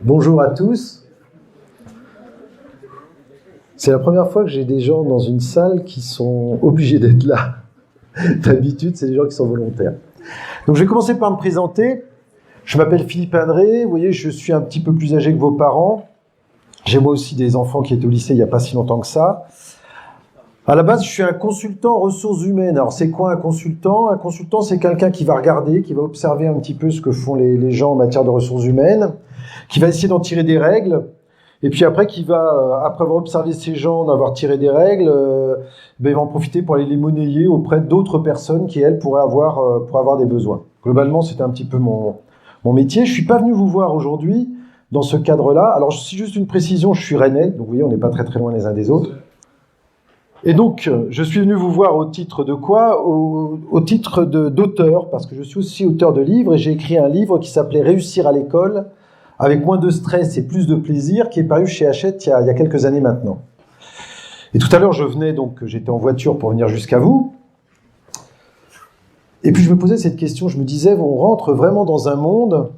Bonjour à tous. C'est la première fois que j'ai des gens dans une salle qui sont obligés d'être là. D'habitude, c'est des gens qui sont volontaires. Donc, je vais commencer par me présenter. Je m'appelle Philippe Indré. Vous voyez, je suis un petit peu plus âgé que vos parents. J'ai moi aussi des enfants qui étaient au lycée il n'y a pas si longtemps que ça. À la base, je suis un consultant en ressources humaines. Alors, c'est quoi un consultant? Un consultant, c'est quelqu'un qui va regarder, qui va observer un petit peu ce que font les gens en matière de ressources humaines, qui va essayer d'en tirer des règles, et puis après, qui va, après avoir observé ces gens, d'avoir tiré des règles, il va en profiter pour aller les monnayer auprès d'autres personnes qui, elles, pourraient avoir des besoins. Globalement, c'était un petit peu mon métier. Je suis pas venu vous voir aujourd'hui dans ce cadre-là. Alors, si juste une précision, je suis rennais, donc vous voyez, on n'est pas très très loin les uns des autres. Et donc, je suis venu vous voir au titre de quoi? Au titre d'auteur, parce que je suis aussi auteur de livres, et j'ai écrit un livre qui s'appelait « Réussir à l'école », avec moins de stress et plus de plaisir, qui est paru chez Hachette il y a quelques années maintenant. Et tout à l'heure, j'étais en voiture pour venir jusqu'à vous, et puis je me posais cette question, je me disais, on rentre vraiment dans un monde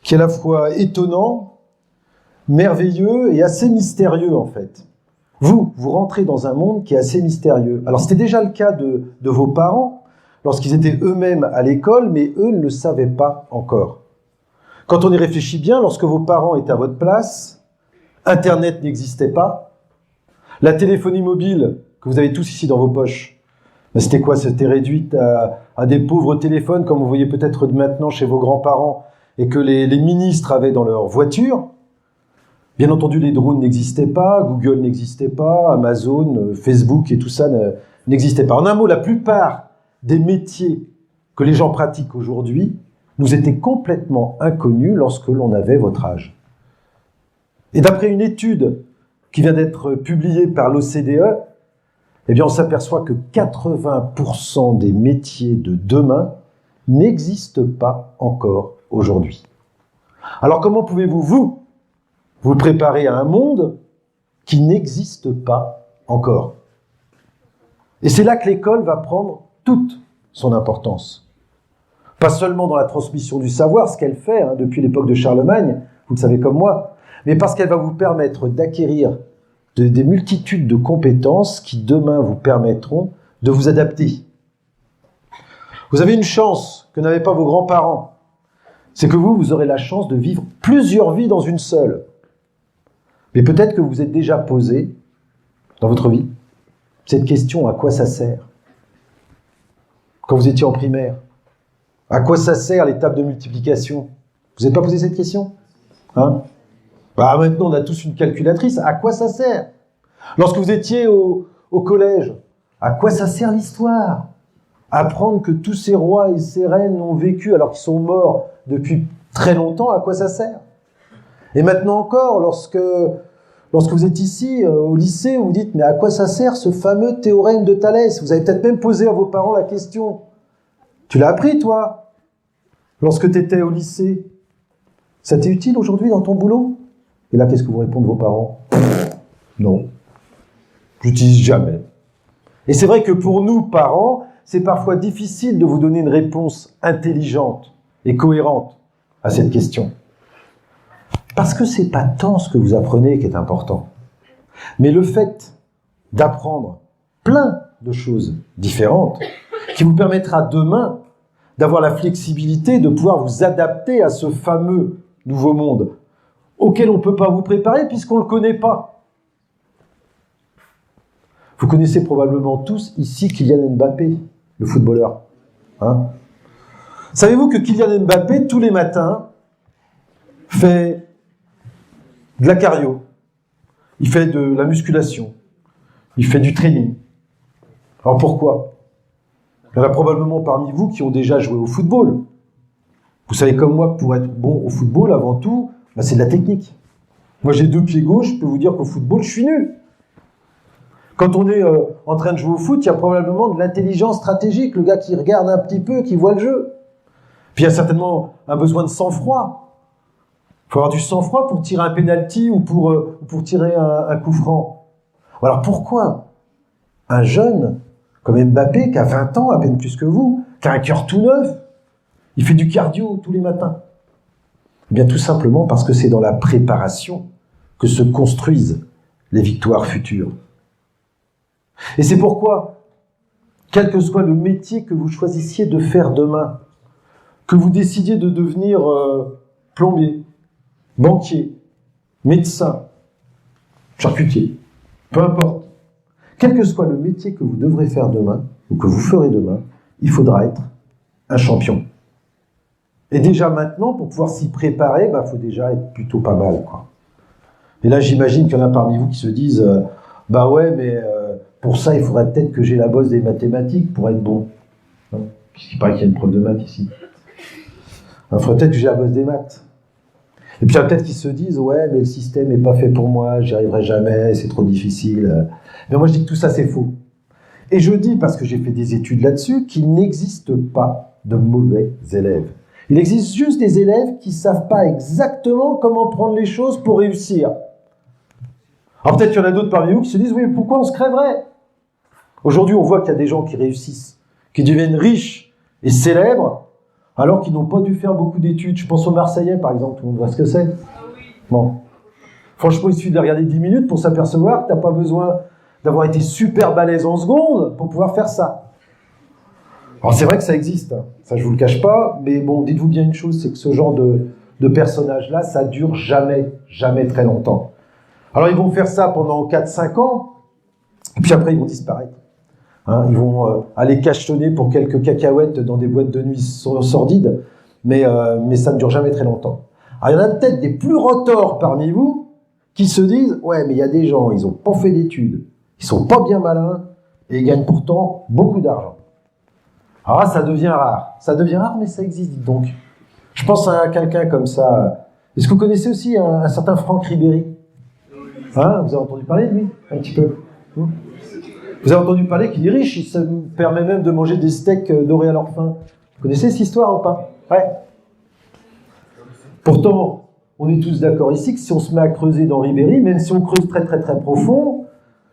qui est à la fois étonnant, merveilleux et assez mystérieux en fait. Vous rentrez dans un monde qui est assez mystérieux. Alors c'était déjà le cas de vos parents, lorsqu'ils étaient eux-mêmes à l'école, mais eux ne le savaient pas encore. Quand on y réfléchit bien, lorsque vos parents étaient à votre place, Internet n'existait pas, la téléphonie mobile, que vous avez tous ici dans vos poches, c'était quoi? C'était réduit à des pauvres téléphones, comme vous voyez peut-être maintenant chez vos grands-parents, et que les ministres avaient dans leur voiture. Bien entendu, les drones n'existaient pas, Google n'existait pas, Amazon, Facebook et tout ça n'existaient pas. En un mot, la plupart des métiers que les gens pratiquent aujourd'hui nous étaient complètement inconnus lorsque l'on avait votre âge. Et d'après une étude qui vient d'être publiée par l'OCDE, eh bien, on s'aperçoit que 80% des métiers de demain n'existent pas encore aujourd'hui. Alors, comment pouvez-vous, vous préparer à un monde qui n'existe pas encore? Et c'est là que l'école va prendre toute son importance. Pas seulement dans la transmission du savoir, ce qu'elle fait depuis l'époque de Charlemagne, vous le savez comme moi, mais parce qu'elle va vous permettre d'acquérir des multitudes de compétences qui demain vous permettront de vous adapter. Vous avez une chance que n'avaient pas vos grands-parents, c'est que vous aurez la chance de vivre plusieurs vies dans une seule. Mais peut-être que vous vous êtes déjà posé, dans votre vie, cette question, à quoi ça sert? Quand vous étiez en primaire, à quoi ça sert les tables de multiplication? Vous n'avez pas posé cette question? Maintenant, on a tous une calculatrice, à quoi ça sert? Lorsque vous étiez au collège, à quoi ça sert l'histoire? Apprendre que tous ces rois et ces reines ont vécu alors qu'ils sont morts depuis très longtemps, à quoi ça sert? Et maintenant encore, lorsque vous êtes ici, au lycée, vous vous dites, mais à quoi ça sert ce fameux théorème de Thalès? Vous avez peut-être même posé à vos parents la question. Tu l'as appris, toi, lorsque tu étais au lycée. Ça t'est utile aujourd'hui dans ton boulot? Et là, qu'est-ce que vous répondent vos parents? Non, j'utilise jamais. Et c'est vrai que pour nous, parents, c'est parfois difficile de vous donner une réponse intelligente et cohérente à cette question. Parce que c'est pas tant ce que vous apprenez qui est important, mais le fait d'apprendre plein de choses différentes qui vous permettra demain d'avoir la flexibilité de pouvoir vous adapter à ce fameux nouveau monde auquel on ne peut pas vous préparer puisqu'on ne le connaît pas. Vous connaissez probablement tous ici Kylian Mbappé, le footballeur. Savez-vous que Kylian Mbappé, tous les matins, fait de la cardio, il fait de la musculation, il fait du training. Alors pourquoi? Il y en a probablement parmi vous qui ont déjà joué au football. Vous savez comme moi que pour être bon au football, avant tout, c'est de la technique. Moi j'ai 2 pieds gauches, je peux vous dire qu'au football, je suis nul. Quand on est en train de jouer au foot, il y a probablement de l'intelligence stratégique, le gars qui regarde un petit peu, qui voit le jeu. Puis il y a certainement un besoin de sang-froid. Il faut avoir du sang-froid pour tirer un penalty ou pour tirer un coup franc. Alors pourquoi un jeune comme Mbappé, qui a 20 ans, à peine plus que vous, qui a un cœur tout neuf, il fait du cardio tous les matins? Eh bien, tout simplement parce que c'est dans la préparation que se construisent les victoires futures. Et c'est pourquoi, quel que soit le métier que vous choisissiez de faire demain, que vous décidiez de devenir plombier, banquier, médecin, charcutier, peu importe, quel que soit le métier que vous devrez faire demain, ou que vous ferez demain, il faudra être un champion. Et déjà maintenant, pour pouvoir s'y préparer, il faut déjà être plutôt pas mal, quoi. Et là, j'imagine qu'il y en a parmi vous qui se disent ouais, mais pour ça, il faudrait peut-être que j'ai la bosse des mathématiques pour être bon. Hein, puisqu'il paraît qu'il y a une prof de maths ici. Il faudrait peut-être que j'ai la bosse des maths. Et puis il y en a peut-être qui se disent ouais, mais le système n'est pas fait pour moi, j'y arriverai jamais, c'est trop difficile. Mais moi, je dis que tout ça, c'est faux. Et je dis, parce que j'ai fait des études là-dessus, qu'il n'existe pas de mauvais élèves. Il existe juste des élèves qui ne savent pas exactement comment prendre les choses pour réussir. Alors peut-être qu'il y en a d'autres parmi vous qui se disent « Oui, mais pourquoi on se crèverait ?» Aujourd'hui, on voit qu'il y a des gens qui réussissent, qui deviennent riches et célèbres, alors qu'ils n'ont pas dû faire beaucoup d'études. Je pense aux Marseillais, par exemple, tout le monde voit ce que c'est. Bon. Franchement, il suffit de regarder 10 minutes pour s'apercevoir que tu n'as pas besoin d'avoir été super balèze en seconde pour pouvoir faire ça. Alors c'est vrai que ça existe, hein. Ça je vous le cache pas, mais bon, dites-vous bien une chose, c'est que ce genre de personnage-là, ça dure jamais très longtemps. Alors ils vont faire ça pendant 4-5 ans, et puis après ils vont disparaître. Hein, ils vont aller cachetonner pour quelques cacahuètes dans des boîtes de nuit sordides, mais ça ne dure jamais très longtemps. Alors il y en a peut-être des plus retors parmi vous qui se disent « Ouais, mais il y a des gens, ils n'ont pas fait d'études, ils sont pas bien malins, et ils gagnent pourtant beaucoup d'argent. » Alors là, ça devient rare. Ça devient rare, mais ça existe, dites donc. Je pense à quelqu'un comme ça. Est-ce que vous connaissez aussi un certain Franck Ribéry? Hein, vous avez entendu parler de lui? Un petit peu. Vous avez entendu parler qu'il est riche, il se permet même de manger des steaks dorés à leur faim. Vous connaissez cette histoire ou pas? Ouais. Pourtant, on est tous d'accord ici que si on se met à creuser dans Ribéry, même si on creuse très profond,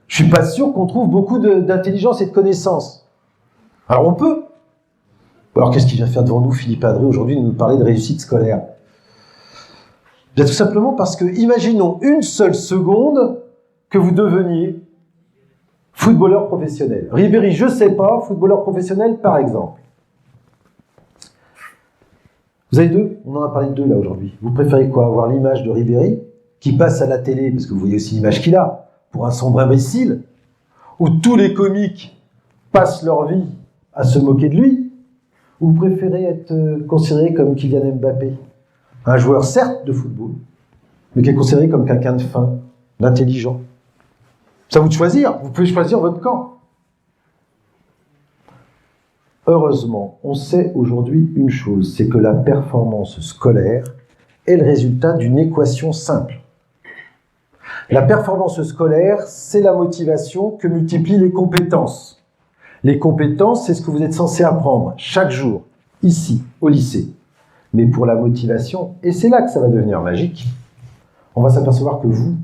je suis pas sûr qu'on trouve beaucoup d'intelligence et de connaissances. Alors on peut. Alors qu'est-ce qu'il vient faire devant nous, Philippe Adré, aujourd'hui, de nous parler de réussite scolaire? Bien tout simplement parce que, imaginons une seule seconde que vous deveniez footballeur professionnel. Ribéry, je sais pas, footballeur professionnel, par exemple. Vous avez deux? On en a parlé de deux là aujourd'hui. Vous préférez quoi? Avoir l'image de Ribéry, qui passe à la télé, parce que vous voyez aussi l'image qu'il a, pour un sombre imbécile, où tous les comiques passent leur vie à se moquer de lui, ou vous préférez être considéré comme Kylian Mbappé, un joueur certes de football, mais qui est considéré comme quelqu'un de fin, d'intelligent. C'est à vous de choisir, vous pouvez choisir votre camp. Heureusement, on sait aujourd'hui une chose, c'est que la performance scolaire est le résultat d'une équation simple. La performance scolaire, c'est la motivation que multiplient les compétences. Les compétences, c'est ce que vous êtes censé apprendre chaque jour, ici, au lycée. Mais pour la motivation, et c'est là que ça va devenir magique, on va s'apercevoir que vous,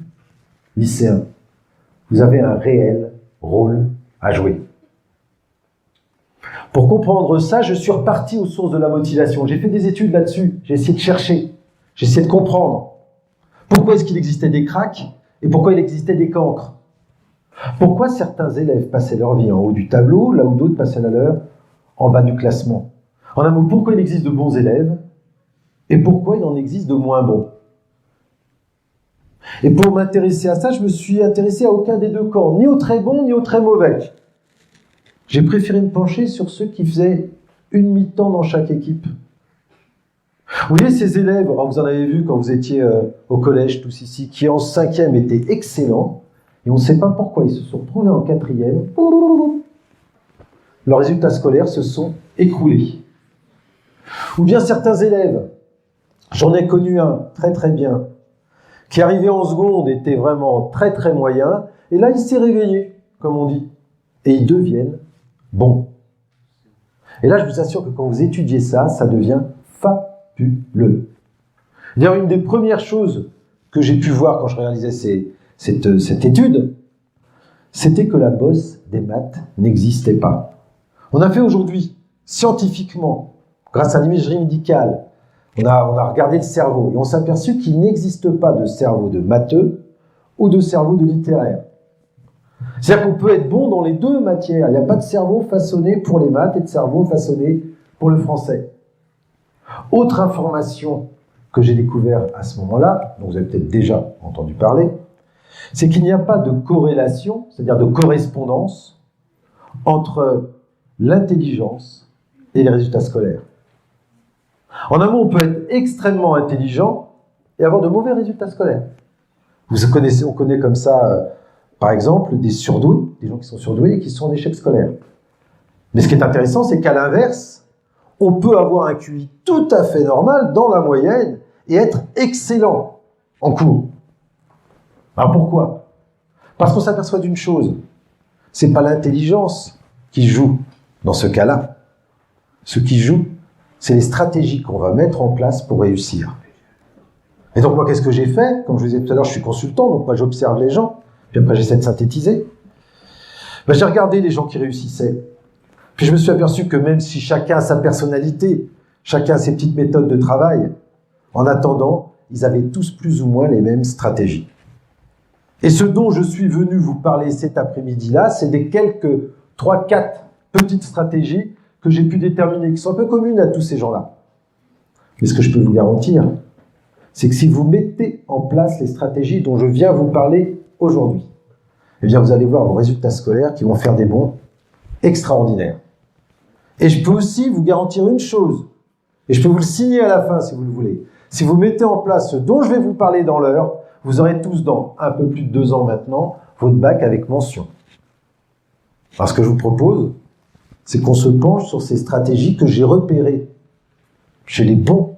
lycéens, vous avez un réel rôle à jouer. Pour comprendre ça, je suis reparti aux sources de la motivation. J'ai fait des études là-dessus, j'ai essayé de chercher, j'ai essayé de comprendre. Pourquoi est-ce qu'il existait des cracks et pourquoi il existait des cancres? Pourquoi certains élèves passaient leur vie en haut du tableau, là où d'autres passaient la leur en bas du classement? En un mot, pourquoi il existe de bons élèves et pourquoi il en existe de moins bons? Et pour m'intéresser à ça, je me suis intéressé à aucun des deux camps, ni aux très bons, ni aux très mauvais. J'ai préféré me pencher sur ceux qui faisaient une mi-temps dans chaque équipe. Vous voyez ces élèves, alors vous en avez vu quand vous étiez au collège, tous ici, qui en 5e étaient excellents, et on ne sait pas pourquoi ils se sont retrouvés en 4e. Leurs résultats scolaires se sont écroulés. Ou bien certains élèves, j'en ai connu un très bien, qui arrivé en seconde était vraiment très moyen, et là il s'est réveillé, comme on dit, et ils deviennent bons. Et là je vous assure que quand vous étudiez ça, ça devient fabuleux. D'ailleurs, une des premières choses que j'ai pu voir quand je réalisais cette étude, c'était que la bosse des maths n'existait pas. On a fait aujourd'hui, scientifiquement, grâce à l'imagerie médicale, On a regardé le cerveau et on s'est aperçu qu'il n'existe pas de cerveau de matheux ou de cerveau de littéraire. C'est-à-dire qu'on peut être bon dans les deux matières. Il n'y a pas de cerveau façonné pour les maths et de cerveau façonné pour le français. Autre information que j'ai découvert à ce moment-là, dont vous avez peut-être déjà entendu parler, c'est qu'il n'y a pas de corrélation, c'est-à-dire de correspondance, entre l'intelligence et les résultats scolaires. En un mot, on peut être extrêmement intelligent et avoir de mauvais résultats scolaires. On connaît comme ça, par exemple, des surdoués, des gens qui sont surdoués et qui sont en échec scolaire. Mais ce qui est intéressant, c'est qu'à l'inverse, on peut avoir un QI tout à fait normal dans la moyenne et être excellent en cours. Alors pourquoi? Parce qu'on s'aperçoit d'une chose, c'est pas l'intelligence qui joue dans ce cas-là. Ce qui joue, c'est les stratégies qu'on va mettre en place pour réussir. Et donc moi, qu'est-ce que j'ai fait? Comme je vous disais tout à l'heure, je suis consultant, donc moi j'observe les gens, puis après j'essaie de synthétiser. J'ai regardé les gens qui réussissaient, puis je me suis aperçu que même si chacun a sa personnalité, chacun a ses petites méthodes de travail, en attendant, ils avaient tous plus ou moins les mêmes stratégies. Et ce dont je suis venu vous parler cet après-midi-là, c'est des quelques 3-4 petites stratégies que j'ai pu déterminer, qui sont un peu communes à tous ces gens-là. Mais ce que je peux vous garantir, c'est que si vous mettez en place les stratégies dont je viens vous parler aujourd'hui, eh bien vous allez voir vos résultats scolaires qui vont faire des bonds extraordinaires. Et je peux aussi vous garantir une chose, et je peux vous le signer à la fin si vous le voulez. Si vous mettez en place ce dont je vais vous parler dans l'heure, vous aurez tous dans un peu plus de 2 ans maintenant votre bac avec mention. Alors ce que je vous propose, c'est qu'on se penche sur ces stratégies que j'ai repérées chez les bons,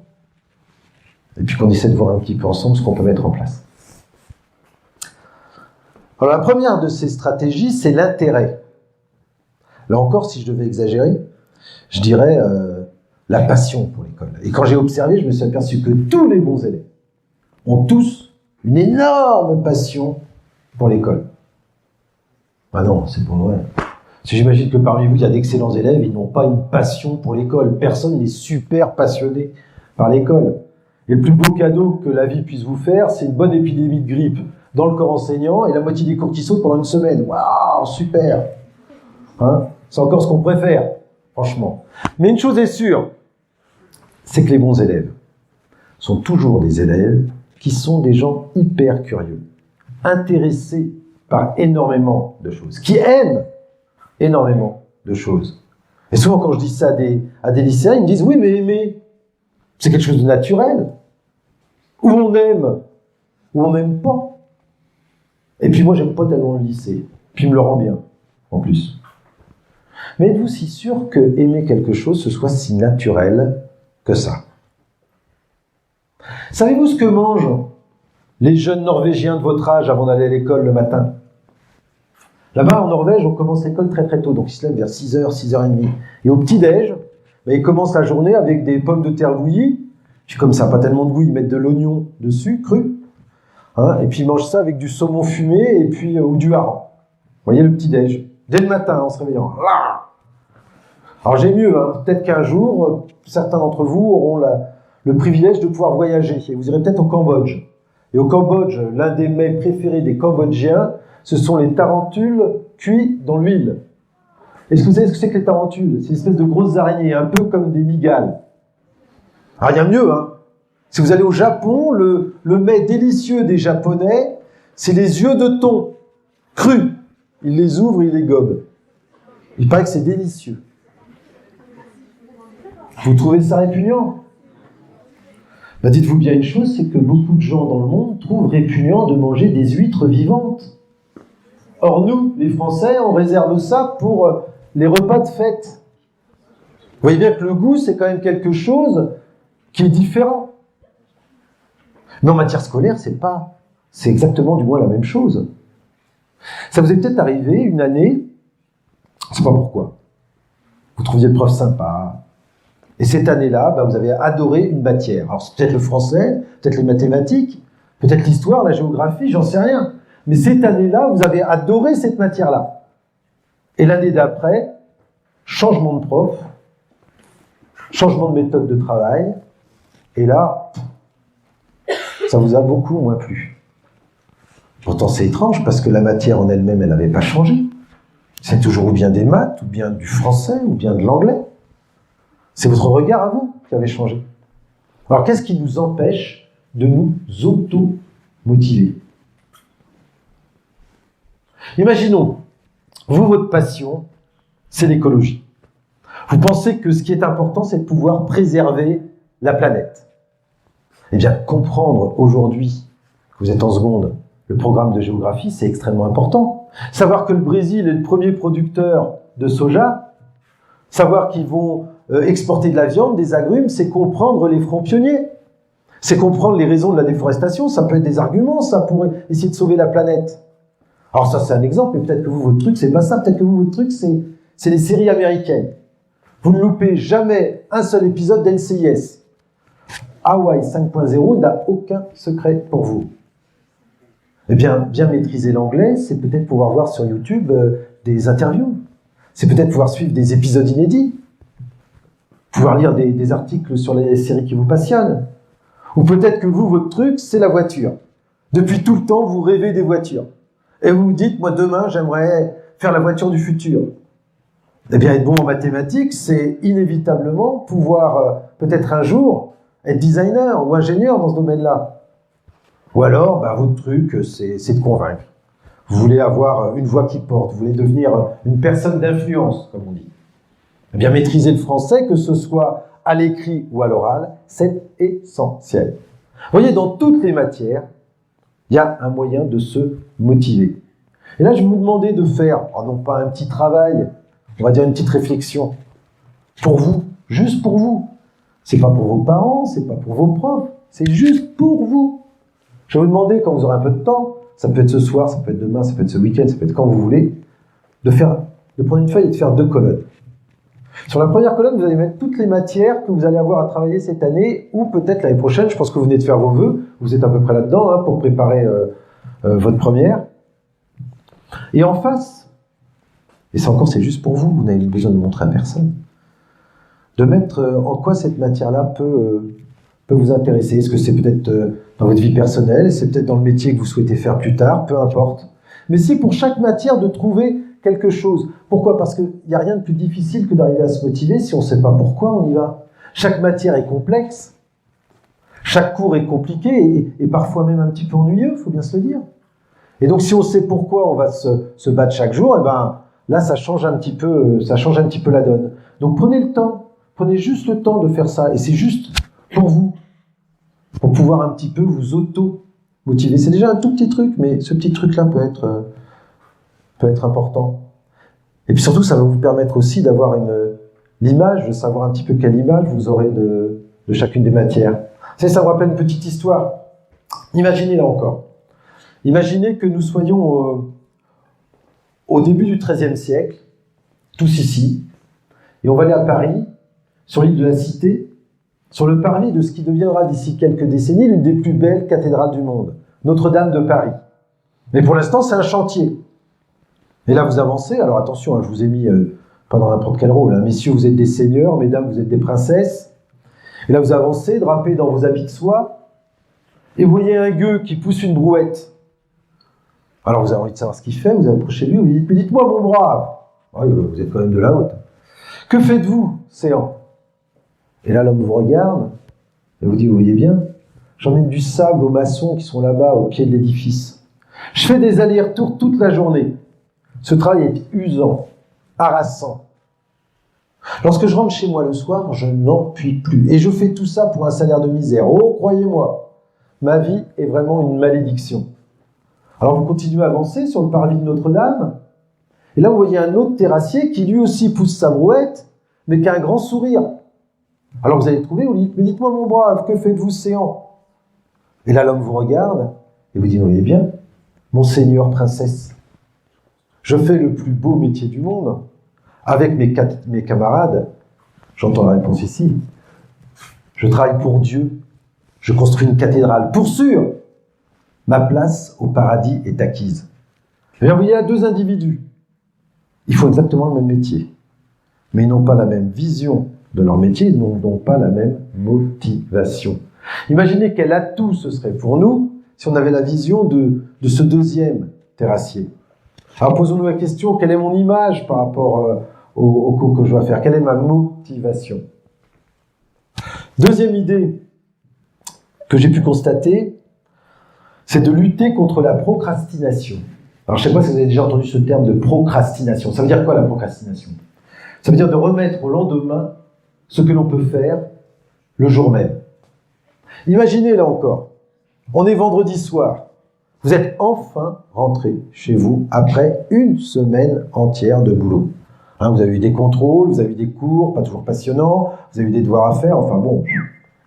et puis qu'on essaie de voir un petit peu ensemble ce qu'on peut mettre en place. Alors la première de ces stratégies, c'est l'intérêt. Là encore, si je devais exagérer, je dirais la passion pour l'école. Et quand j'ai observé, je me suis aperçu que tous les bons élèves ont tous une énorme passion pour l'école. Ah non, c'est pas vrai. Si j'imagine que parmi vous, il y a d'excellents élèves, ils n'ont pas une passion pour l'école. Personne n'est super passionné par l'école. Et le plus beau cadeau que la vie puisse vous faire, c'est une bonne épidémie de grippe dans le corps enseignant et la moitié des cours qui sautent pendant une semaine. Waouh, super! Hein? C'est encore ce qu'on préfère, franchement. Mais une chose est sûre, c'est que les bons élèves sont toujours des élèves qui sont des gens hyper curieux, intéressés par énormément de choses, qui aiment énormément de choses. Et souvent, quand je dis ça à des lycéens, ils me disent « Oui, mais aimer, c'est quelque chose de naturel. Ou on aime, ou on n'aime pas. » Et puis moi, j'aime pas tellement le lycée. Puis il me le rend bien, en plus. Mais êtes-vous si sûr que aimer quelque chose, ce soit si naturel que ça? Savez-vous ce que mangent les jeunes Norvégiens de votre âge avant d'aller à l'école le matin? Là-bas, en Norvège, on commence l'école très très tôt, donc ils se lèvent vers 6h, 6h30. Et au petit-déj, ils commencent la journée avec des pommes de terre bouillies, puis comme ça, pas tellement de goût, ils mettent de l'oignon dessus, cru, hein, et puis ils mangent ça avec du saumon fumé, et puis, ou du hareng. Vous voyez le petit-déj, dès le matin, en se réveillant. Alors j'ai mieux, hein, peut-être qu'un jour, certains d'entre vous auront le privilège de pouvoir voyager, et vous irez peut-être au Cambodge. Et au Cambodge, l'un des mets préférés des Cambodgiens, ce sont les tarentules cuits dans l'huile. Est-ce que vous savez ce que c'est que les tarentules? C'est une espèce de grosses araignées, un peu comme des migales. Alors il y a mieux, hein. Si vous allez au Japon, le mets délicieux des Japonais, c'est les yeux de thon, crus. Ils les ouvrent et ils les gobent. Il paraît que c'est délicieux. Vous trouvez ça répugnant? Dites-vous bien une chose, c'est que beaucoup de gens dans le monde trouvent répugnant de manger des huîtres vivantes. Or nous, les Français, on réserve ça pour les repas de fête. Vous voyez bien que le goût, c'est quand même quelque chose qui est différent. Mais en matière scolaire, c'est exactement du moins la même chose. Ça vous est peut-être arrivé une année, je ne sais pas pourquoi, vous trouviez le prof sympa, et cette année-là, vous avez adoré une matière. Alors c'est peut-être le français, peut-être les mathématiques, peut-être l'histoire, la géographie, j'en sais rien. Mais cette année-là, vous avez adoré cette matière-là. Et l'année d'après, changement de prof, changement de méthode de travail, Et là, ça vous a beaucoup moins plu. Pourtant, c'est étrange, parce que la matière en elle-même, elle n'avait pas changé. C'est toujours ou bien des maths, ou bien du français, ou bien de l'anglais. C'est votre regard à vous qui avait changé. Alors, qu'est-ce qui nous empêche de nous auto-motiver? Imaginons, vous, votre passion, c'est l'écologie. Vous pensez que ce qui est important, c'est de pouvoir préserver la planète. Eh bien, comprendre aujourd'hui que vous êtes en seconde le programme de géographie, c'est extrêmement important. Savoir que le Brésil est le premier producteur de soja, savoir qu'ils vont exporter de la viande, des agrumes, c'est comprendre les fronts pionniers. C'est comprendre les raisons de la déforestation, ça peut être des arguments, ça pourrait essayer de sauver la planète. Alors ça, c'est un exemple, mais peut-être que vous, votre truc, c'est pas ça. Peut-être que vous, votre truc, c'est les séries américaines. Vous ne loupez jamais un seul épisode d'NCIS. Hawaii 5.0 n'a aucun secret pour vous. Eh bien maîtriser l'anglais, c'est peut-être pouvoir voir sur YouTube des interviews. C'est peut-être pouvoir suivre des épisodes inédits. Pouvoir lire des articles sur les séries qui vous passionnent. Ou peut-être que vous, votre truc, c'est la voiture. Depuis tout le temps, vous rêvez des voitures. Et vous vous dites, moi, demain, j'aimerais faire la voiture du futur. Eh bien, être bon en mathématiques, c'est inévitablement pouvoir, peut-être un jour, être designer ou ingénieur dans ce domaine-là. Ou alors, votre truc, c'est de convaincre. Vous voulez avoir une voix qui porte, vous voulez devenir une personne d'influence, comme on dit. Eh bien, maîtriser le français, que ce soit à l'écrit ou à l'oral, c'est essentiel. Vous voyez, dans toutes les matières, il y a un moyen de se motiver. Et là, je vais vous demander de faire, non pas un petit travail, on va dire une petite réflexion, pour vous, juste pour vous. C'est pas pour vos parents, c'est pas pour vos profs, c'est juste pour vous. Je vais vous demander, quand vous aurez un peu de temps, ça peut être ce soir, ça peut être demain, ça peut être ce week-end, ça peut être quand vous voulez, de prendre une feuille et de faire 2 colonnes. Sur la première colonne, vous allez mettre toutes les matières que vous allez avoir à travailler cette année, ou peut-être l'année prochaine. Je pense que vous venez de faire vos vœux, vous êtes à peu près là-dedans, pour préparer votre première. Et en face, et ça encore c'est juste pour vous, vous n'avez besoin de montrer à personne, de mettre en quoi cette matière-là peut vous intéresser. Est-ce que c'est peut-être dans votre vie personnelle, c'est peut-être dans le métier que vous souhaitez faire plus tard, peu importe. Mais c'est pour chaque matière de trouver quelque chose. Pourquoi? Parce qu'il n'y a rien de plus difficile que d'arriver à se motiver si on ne sait pas pourquoi on y va. Chaque matière est complexe, chaque cours est compliqué et parfois même un petit peu ennuyeux, il faut bien se le dire. Et donc si on sait pourquoi on va se battre chaque jour, là ça change un petit peu la donne. Donc prenez le temps, prenez juste le temps de faire ça, et c'est juste pour vous, pour pouvoir un petit peu vous auto-motiver. C'est déjà un tout petit truc, mais ce petit truc-là peut être important. Et puis surtout, ça va vous permettre aussi d'avoir l'image, de savoir un petit peu quelle image vous aurez de chacune des matières. Ça me rappelle une petite histoire. Imaginez là encore. Imaginez que nous soyons au début du XIIIe siècle, tous ici, et on va aller à Paris, sur l'île de la Cité, sur le parvis de ce qui deviendra d'ici quelques décennies l'une des plus belles cathédrales du monde, Notre-Dame de Paris. Mais pour l'instant, c'est un chantier. Et là, vous avancez, alors attention, je vous ai mis pas dans n'importe quel rôle, messieurs, vous êtes des seigneurs, mesdames, vous êtes des princesses. Et là, vous avancez, drapés dans vos habits de soie, et vous voyez un gueux qui pousse une brouette. Alors, vous avez envie de savoir ce qu'il fait, vous approchez de lui, vous lui dites, mais dites-moi, mon brave. Oui, vous êtes quand même de la haute. Que faites-vous, séant? Et là, l'homme vous regarde, et vous dit, vous voyez bien, j'emmène du sable aux maçons qui sont là-bas, au pied de l'édifice. Je fais des allers-retours toute la journée. Ce travail est usant, harassant. Lorsque je rentre chez moi le soir, je n'en puis plus. Et je fais tout ça pour un salaire de misère. Oh, croyez-moi, ma vie est vraiment une malédiction. Alors vous continuez à avancer sur le parvis de Notre-Dame, et là vous voyez un autre terrassier qui lui aussi pousse sa brouette, mais qui a un grand sourire. Alors vous allez trouver, vous dites, mais dites-moi mon brave, que faites-vous séant? Et là l'homme vous regarde, et vous dit, vous voyez bien, Monseigneur princesse, je fais le plus beau métier du monde, avec mes camarades, j'entends la réponse ici, je travaille pour Dieu, je construis une cathédrale, pour sûr, ma place au paradis est acquise. Et bien, vous voyez, il y a 2 individus, ils font exactement le même métier, mais ils n'ont pas la même vision de leur métier, ils n'ont donc pas la même motivation. Imaginez quel atout ce serait pour nous si on avait la vision de ce deuxième terrassier. Alors posons-nous la question, quelle est mon image par rapport au cours que je dois faire? Quelle est ma motivation? Deuxième idée que j'ai pu constater, c'est de lutter contre la procrastination. Alors je ne sais pas si vous avez déjà entendu ce terme de procrastination. Ça veut dire quoi la procrastination? Ça veut dire de remettre au lendemain ce que l'on peut faire le jour même. Imaginez là encore, on est vendredi soir, vous êtes enfin rentré chez vous après une semaine entière de boulot. Hein, vous avez eu des contrôles, vous avez eu des cours, pas toujours passionnants, vous avez eu des devoirs à faire, enfin bon,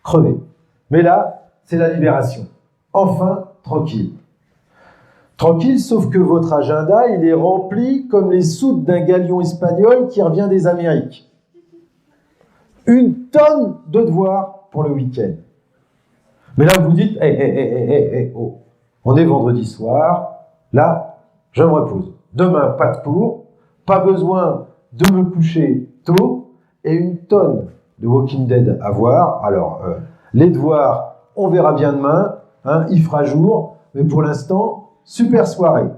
crevé. Mais là, c'est la libération. Enfin, tranquille. Tranquille, sauf que votre agenda, il est rempli comme les soutes d'un galion espagnol qui revient des Amériques. Une tonne de devoirs pour le week-end. Mais là, vous dites, oh, on est vendredi soir, là, je me repose. Demain, pas de cours, pas besoin de me coucher tôt, et une tonne de Walking Dead à voir. Alors, les devoirs, on verra bien demain, hein, il fera jour, mais pour l'instant, super soirée.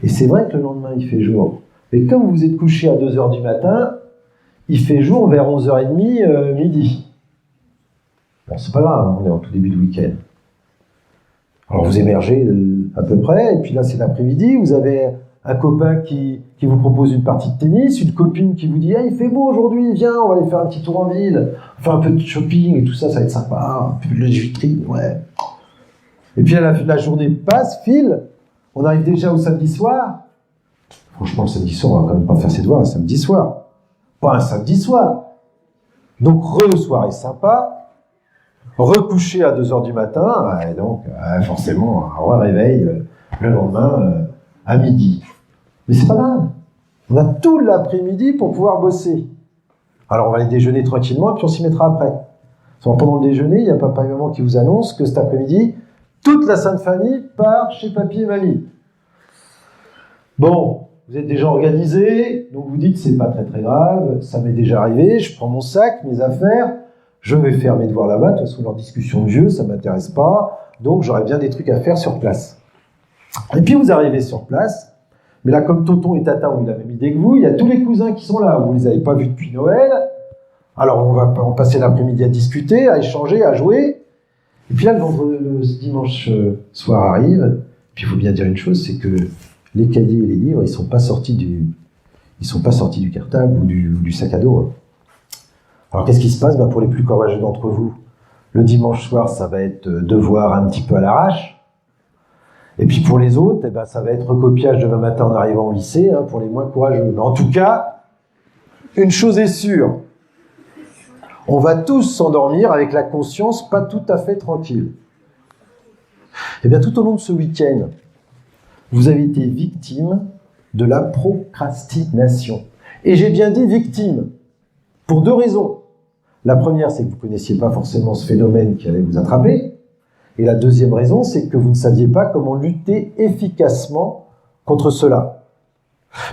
Et c'est vrai que le lendemain, il fait jour. Mais comme vous êtes couché à 2h du matin, il fait jour vers 11h30, midi. Bon, c'est pas grave, hein, on est en tout début de week-end. Alors vous émergez à peu près, et puis là c'est l'après-midi, vous avez un copain qui vous propose une partie de tennis, une copine qui vous dit hey, « il fait beau aujourd'hui, viens, on va aller faire un petit tour en ville, faire un peu de shopping et tout ça, ça va être sympa, un peu de vitrine, ouais. » Et puis la journée passe, file, on arrive déjà au samedi soir. Franchement, le samedi soir, on va quand même pas faire ses devoirs un samedi soir. Pas un samedi soir. Donc, soirée sympa, recoucher à 2h du matin, et donc forcément un réveil le lendemain à midi. Mais c'est pas grave. On a tout l'après-midi pour pouvoir bosser. Alors, on va aller déjeuner tranquillement et puis on s'y mettra après. Pendant le déjeuner, il y a papa et maman qui vous annoncent que cet après-midi, toute la sainte famille part chez papy et mamie. Bon, vous êtes déjà organisé, donc vous dites c'est pas très grave, ça m'est déjà arrivé, je prends mon sac, mes affaires, je vais faire mes devoirs là-bas, de toute façon leur discussion de vieux, ça m'intéresse pas, donc j'aurai bien des trucs à faire sur place. Et puis vous arrivez sur place, mais là comme tonton et tata ont eu la même idée que vous, il y a tous les cousins qui sont là, vous les avez pas vus depuis Noël, alors on va passer l'après-midi à discuter, à échanger, à jouer. Et puis là, le dimanche soir arrive, puis il faut bien dire une chose, c'est que les cahiers et les livres, ils sont pas sortis du cartable ou du sac à dos. Alors qu'est-ce qui se passe? Pour les plus courageux d'entre vous, le dimanche soir, ça va être devoir un petit peu à l'arrache. Et puis pour les autres, ça va être recopiage demain matin en arrivant au lycée, hein, pour les moins courageux. Mais en tout cas, une chose est sûre, on va tous s'endormir avec la conscience pas tout à fait tranquille. Et bien tout au long de ce week-end, vous avez été victime de la procrastination. Et j'ai bien dit victime, pour deux raisons. La première, c'est que vous ne connaissiez pas forcément ce phénomène qui allait vous attraper. Et la deuxième raison, c'est que vous ne saviez pas comment lutter efficacement contre cela.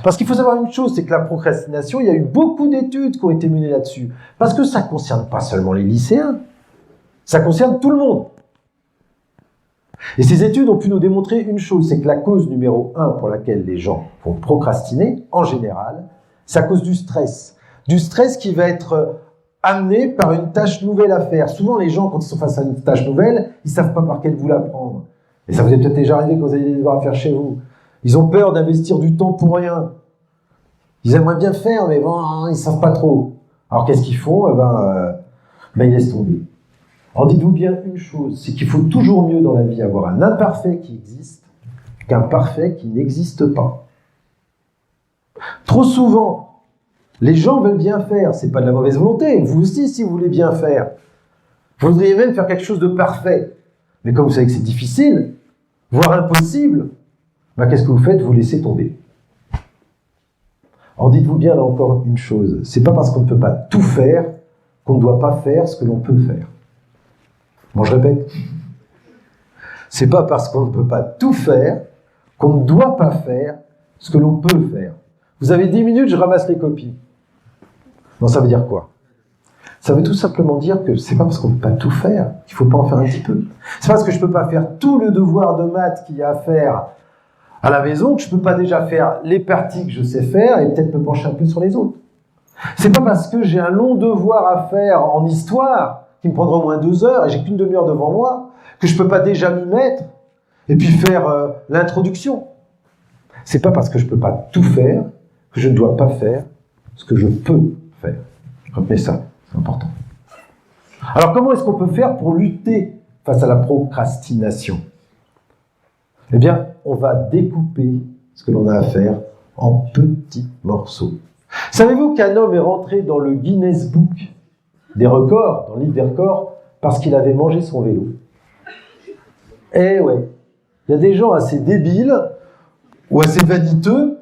Parce qu'il faut savoir une chose, c'est que la procrastination, il y a eu beaucoup d'études qui ont été menées là-dessus. Parce que ça ne concerne pas seulement les lycéens, ça concerne tout le monde. Et ces études ont pu nous démontrer une chose, c'est que la cause numéro 1 pour laquelle les gens vont procrastiner, en général, c'est à cause du stress. Du stress qui va être amené par une tâche nouvelle à faire. Souvent, les gens, quand ils sont face à une tâche nouvelle, ils ne savent pas par quelle bout la prendre. Et ça vous est peut-être déjà arrivé quand vous avez des devoirs à faire chez vous. Ils ont peur d'investir du temps pour rien. Ils aimeraient bien faire, mais bon, ils ne savent pas trop. Alors qu'est-ce qu'ils font? Ils laissent tomber. Alors dites-vous bien une chose, c'est qu'il faut toujours mieux dans la vie avoir un imparfait qui existe qu'un parfait qui n'existe pas. Trop souvent, les gens veulent bien faire, c'est pas de la mauvaise volonté. Vous aussi, si vous voulez bien faire, vous voudriez même faire quelque chose de parfait. Mais comme vous savez que c'est difficile, voire impossible, qu'est-ce que vous faites? Vous laissez tomber. Alors dites-vous bien là encore une chose, c'est pas parce qu'on ne peut pas tout faire qu'on ne doit pas faire ce que l'on peut faire. Bon, je répète, c'est pas parce qu'on ne peut pas tout faire qu'on ne doit pas faire ce que l'on peut faire. Vous avez 10 minutes, je ramasse les copies. Non, ça veut dire quoi? Ça veut tout simplement dire que c'est pas parce qu'on ne peut pas tout faire qu'il faut pas en faire un petit peu. C'est pas parce que je peux pas faire tout le devoir de maths qu'il y a à faire à la maison que je peux pas déjà faire les parties que je sais faire et peut-être me pencher un peu sur les autres. C'est pas parce que j'ai un long devoir à faire en histoire qui me prendra au moins 2 heures et j'ai qu'une demi-heure devant moi que je peux pas déjà m'y mettre et puis faire l'introduction. C'est pas parce que je peux pas tout faire que je ne dois pas faire ce que je peux faire. Retenez ça, c'est important. Alors comment est-ce qu'on peut faire pour lutter face à la procrastination? Eh bien, on va découper ce que l'on a à faire en petits morceaux. Savez-vous qu'un homme est rentré dans le Guinness Book des records, dans le livre des records, parce qu'il avait mangé son vélo? Eh ouais, il y a des gens assez débiles ou assez vaniteux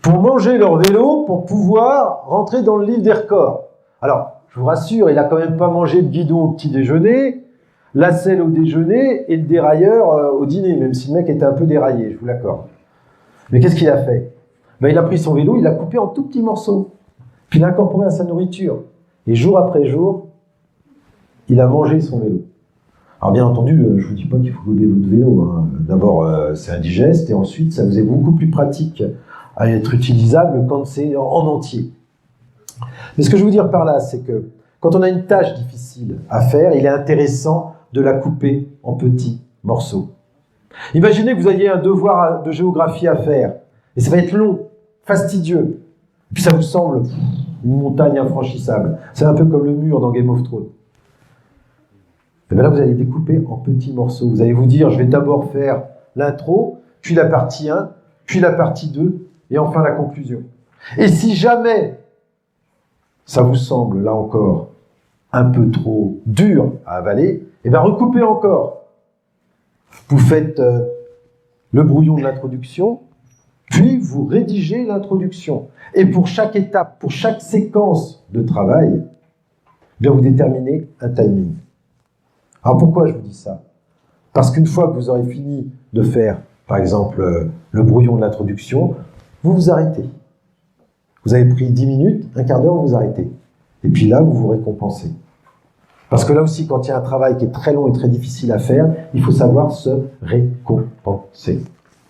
pour manger leur vélo pour pouvoir rentrer dans le livre des records. Alors, je vous rassure, il n'a quand même pas mangé le guidon au petit déjeuner, la selle au déjeuner et le dérailleur au dîner, même si le mec était un peu déraillé, je vous l'accorde. Mais qu'est-ce qu'il a fait? Ben, il a pris son vélo, il l'a coupé en tout petits morceaux, puis il l'a incorporé à sa nourriture. Et jour après jour, il a mangé son vélo. Alors bien entendu, je ne vous dis pas qu'il faut couper votre vélo. Hein. D'abord, c'est indigeste, et ensuite, ça vous est beaucoup plus pratique à être utilisable quand c'est en entier. Mais ce que je veux vous dire par là, c'est que quand on a une tâche difficile à faire, il est intéressant de la couper en petits morceaux. Imaginez que vous ayez un devoir de géographie à faire, et ça va être long, fastidieux, et puis ça vous semble une montagne infranchissable. C'est un peu comme le mur dans Game of Thrones. Et bien là, vous allez découper en petits morceaux. Vous allez vous dire, je vais d'abord faire l'intro, puis la partie 1, puis la partie 2, et enfin la conclusion. Et si jamais ça vous semble, là encore, un peu trop dur à avaler, et bien recoupez encore. Vous faites le brouillon de l'introduction, puis vous rédigez l'introduction. Et pour chaque étape, pour chaque séquence de travail, bien vous déterminez un timing. Alors pourquoi je vous dis ça? Parce qu'une fois que vous aurez fini de faire, par exemple, le brouillon de l'introduction, vous vous arrêtez. Vous avez pris 10 minutes, un quart d'heure, vous vous arrêtez. Et puis là, vous vous récompensez. Parce que là aussi, quand il y a un travail qui est très long et très difficile à faire, il faut savoir se récompenser.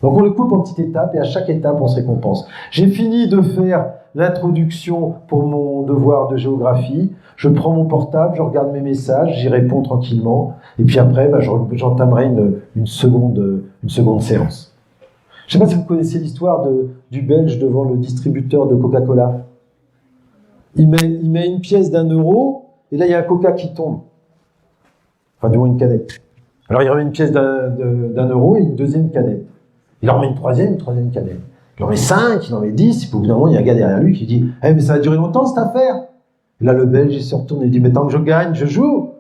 Donc on le coupe en petites étapes et à chaque étape, on se récompense. J'ai fini de faire l'introduction pour mon devoir de géographie. Je prends mon portable, je regarde mes messages, j'y réponds tranquillement. Et puis après, j'entamerai une seconde séance. Je ne sais pas si vous connaissez l'histoire du Belge devant le distributeur de Coca-Cola. Il met une pièce d'1 euro, et là, il y a un Coca qui tombe. Enfin, du moins une canette. Alors, il remet une pièce d'1 euro et une deuxième canette. Il en remet une troisième canette. Il en met 5, il en met 10, et puis au bout d'un moment, il y a un gars derrière lui qui dit « Eh, mais ça va durer longtemps, cette affaire !» Et là, le Belge, il se retourne et il dit « Mais tant que je gagne, je joue !»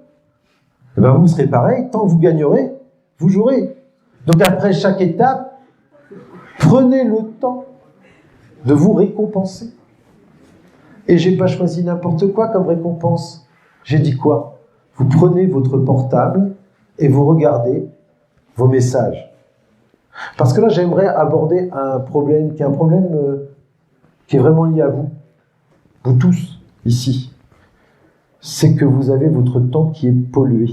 Et bien, vous serez pareil, tant que vous gagnerez, vous jouerez. Donc, après chaque étape, prenez le temps de vous récompenser. Et j'ai pas choisi n'importe quoi comme récompense. J'ai dit quoi? Vous prenez votre portable et vous regardez vos messages. Parce que là, j'aimerais aborder un problème qui est vraiment lié à vous tous, ici. C'est que vous avez votre temps qui est pollué.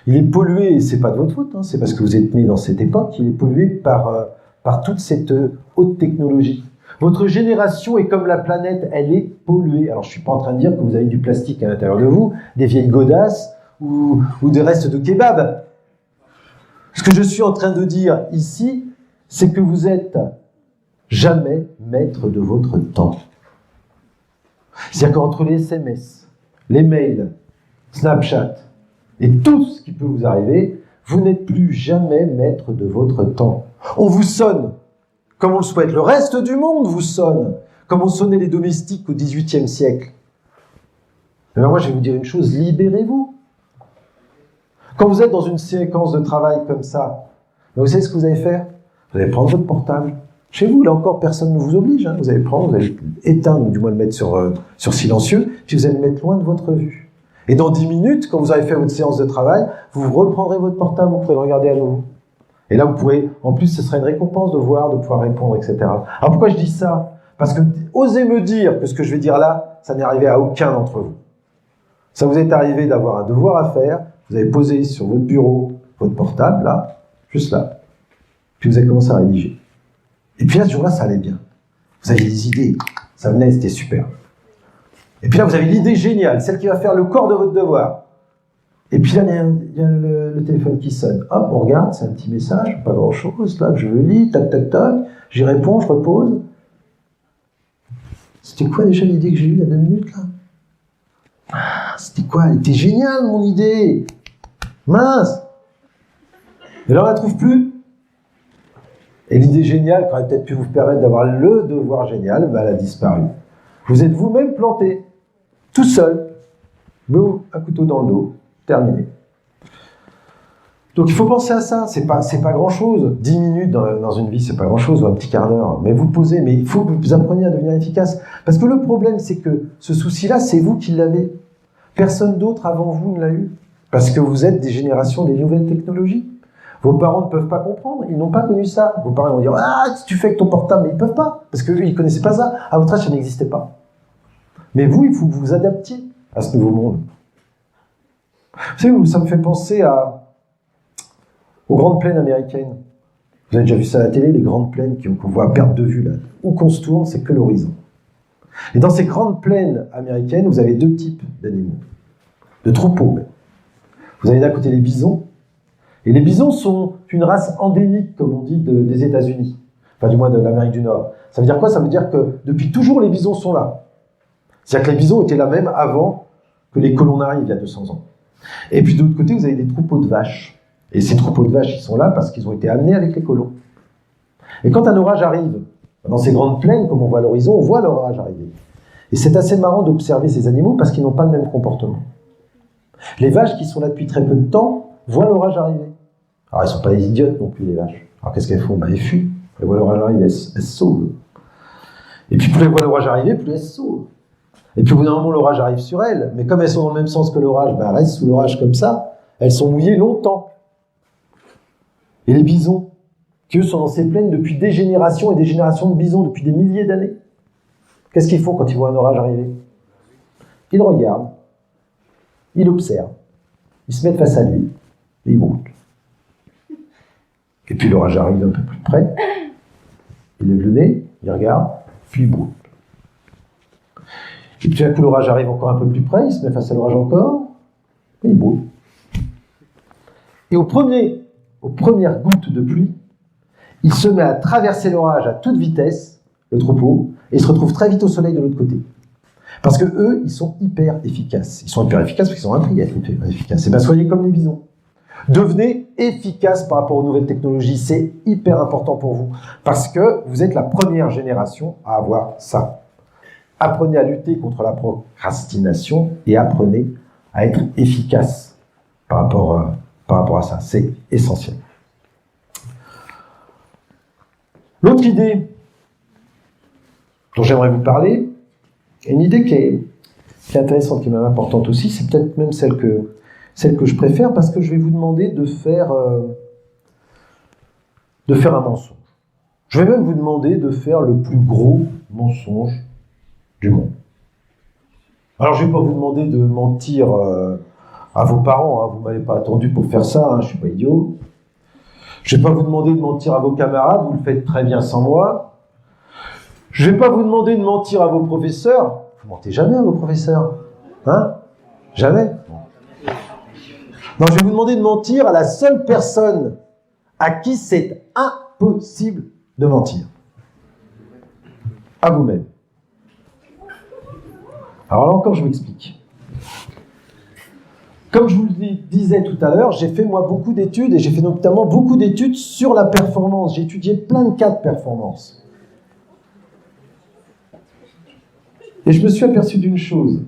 Il est pollué, et c'est pas de votre faute, hein, c'est parce que vous êtes né dans cette époque, il est pollué par toute cette haute technologie. Votre génération est comme la planète, elle est polluée. Alors je suis pas en train de dire que vous avez du plastique à l'intérieur de vous, des vieilles godasses ou des restes de kebab. Ce que je suis en train de dire ici, c'est que vous êtes jamais maître de votre temps. C'est-à-dire qu'entre les SMS, les mails, Snapchat et tout ce qui peut vous arriver, vous n'êtes plus jamais maître de votre temps. On vous sonne comme on le souhaite. Le reste du monde vous sonne comme on sonnait les domestiques au XVIIIe siècle. Alors moi, je vais vous dire une chose, libérez-vous. Quand vous êtes dans une séquence de travail comme ça, vous savez ce que vous allez faire? Vous allez prendre votre portable. Chez vous, là encore, personne ne vous oblige. Hein. Vous allez éteindre, ou du moins le mettre sur silencieux, puis vous allez le mettre loin de votre vue. Et dans 10 minutes, quand vous aurez fait votre séance de travail, vous reprendrez votre portable, vous pourrez le regarder à nouveau. Et là, vous pourrez, en plus, ce sera une récompense de voir, de pouvoir répondre, etc. Alors pourquoi je dis ça? Parce que osez me dire que ce que je vais dire là, ça n'est arrivé à aucun d'entre vous. Ça vous est arrivé d'avoir un devoir à faire, vous avez posé sur votre bureau votre portable, là, juste là, puis vous avez commencé à rédiger. Et puis là, ce jour-là, ça allait bien. Vous aviez des idées, ça venait, c'était super. Et puis là, vous avez l'idée géniale, celle qui va faire le corps de votre devoir. Et puis là, il y a le téléphone qui sonne. Hop, on regarde, c'est un petit message, pas grand-chose, là, je le lis, tac, tac, tac, j'y réponds, je repose. C'était quoi déjà l'idée que j'ai eue il y a 2 minutes, là? Ah, c'était quoi? Elle était géniale, mon idée! Mince! Et là, on la trouve plus. Et l'idée géniale, qui aurait peut-être pu vous permettre d'avoir le devoir génial, ben, elle a disparu. Vous êtes vous-même planté, tout seul. Boum, un couteau dans le dos, terminé. Donc il faut penser à ça, c'est pas grand-chose. 10 minutes dans une vie, c'est pas grand-chose, ou un petit quart d'heure. Mais vous posez, mais il faut que vous appreniez à devenir efficace. Parce que le problème, c'est que ce souci-là, c'est vous qui l'avez. Personne d'autre avant vous ne l'a eu. Parce que vous êtes des générations des nouvelles technologies. Vos parents ne peuvent pas comprendre, ils n'ont pas connu ça. Vos parents vont dire « Ah, si tu fais avec ton portable », mais ils ne peuvent pas, parce qu'eux, ils ne connaissaient pas ça. À votre âge, ça n'existait pas. Mais vous, il faut que vous vous adaptiez à ce nouveau monde. Vous savez, ça me fait penser aux grandes plaines américaines. Vous avez déjà vu ça à la télé, les grandes plaines qu'on voit à perte de vue, là. Où qu'on se tourne, c'est que l'horizon. Et dans ces grandes plaines américaines, vous avez 2 types d'animaux, de troupeaux même. Vous avez d'un côté les bisons, et les bisons sont une race endémique, comme on dit, des États-Unis, enfin du moins de l'Amérique du Nord. Ça veut dire quoi? Ça veut dire que depuis toujours, les bisons sont là. C'est-à-dire que les bisons étaient là même avant que les colons n'arrivent, il y a 200 ans. Et puis de l'autre côté, vous avez des troupeaux de vaches. Et ces troupeaux de vaches, ils sont là parce qu'ils ont été amenés avec les colons. Et quand un orage arrive, dans ces grandes plaines, comme on voit à l'horizon, on voit l'orage arriver. Et c'est assez marrant d'observer ces animaux parce qu'ils n'ont pas le même comportement. Les vaches qui sont là depuis très peu de temps voient l'orage arriver. Alors, elles ne sont pas des idiotes non plus, les vaches. Alors, qu'est-ce qu'elles font? Elles fuient. Elles voient l'orage arriver, elles se sauvent. Et puis, plus elles voient l'orage arriver, plus elles se sauvent. Et puis, au bout d'un moment, l'orage arrive sur elles. Mais comme elles sont dans le même sens que l'orage, elles restent sous l'orage comme ça. Elles sont mouillées longtemps. Et les bisons, qui eux sont dans ces plaines depuis des générations et des générations de bisons, depuis des milliers d'années, qu'est-ce qu'ils font quand ils voient un orage arriver? Ils regardent, ils observent, ils se mettent face à lui, et ils broutent. Et puis l'orage arrive un peu plus près, il lève le nez, il regarde, puis il broute. Et puis d'un coup l'orage arrive encore un peu plus près, il se met face à l'orage encore, et il broute. Et aux premières gouttes de pluie, il se met à traverser l'orage à toute vitesse, le troupeau, et il se retrouve très vite au soleil de l'autre côté. Parce que eux, ils sont hyper efficaces. Ils sont hyper efficaces parce qu'ils ont appris à être hyper efficaces. Et bien, soyez comme les bisons. Devenez efficace par rapport aux nouvelles technologies. C'est hyper important pour vous. Parce que vous êtes la première génération à avoir ça. Apprenez à lutter contre la procrastination et apprenez à être efficace par rapport à ça. C'est essentiel. L'autre idée dont j'aimerais vous parler, une idée qui est intéressante, qui est même importante aussi, c'est peut-être même celle que je préfère, parce que je vais vous demander de faire un mensonge. Je vais même vous demander de faire le plus gros mensonge du monde. Alors je ne vais pas vous demander de mentir à vos parents, hein, vous ne m'avez pas attendu pour faire ça, hein, je ne suis pas idiot. Je ne vais pas vous demander de mentir à vos camarades, vous le faites très bien sans moi. Je ne vais pas vous demander de mentir à vos professeurs. Vous mentez jamais à vos professeurs. Hein? Jamais. Non, je vais vous demander de mentir à la seule personne à qui c'est impossible de mentir. À vous-même. Alors là encore, je vous explique. Comme je vous le disais tout à l'heure, j'ai fait moi beaucoup d'études, et j'ai fait notamment beaucoup d'études sur la performance. J'ai étudié plein de cas de performance. Et je me suis aperçu d'une chose,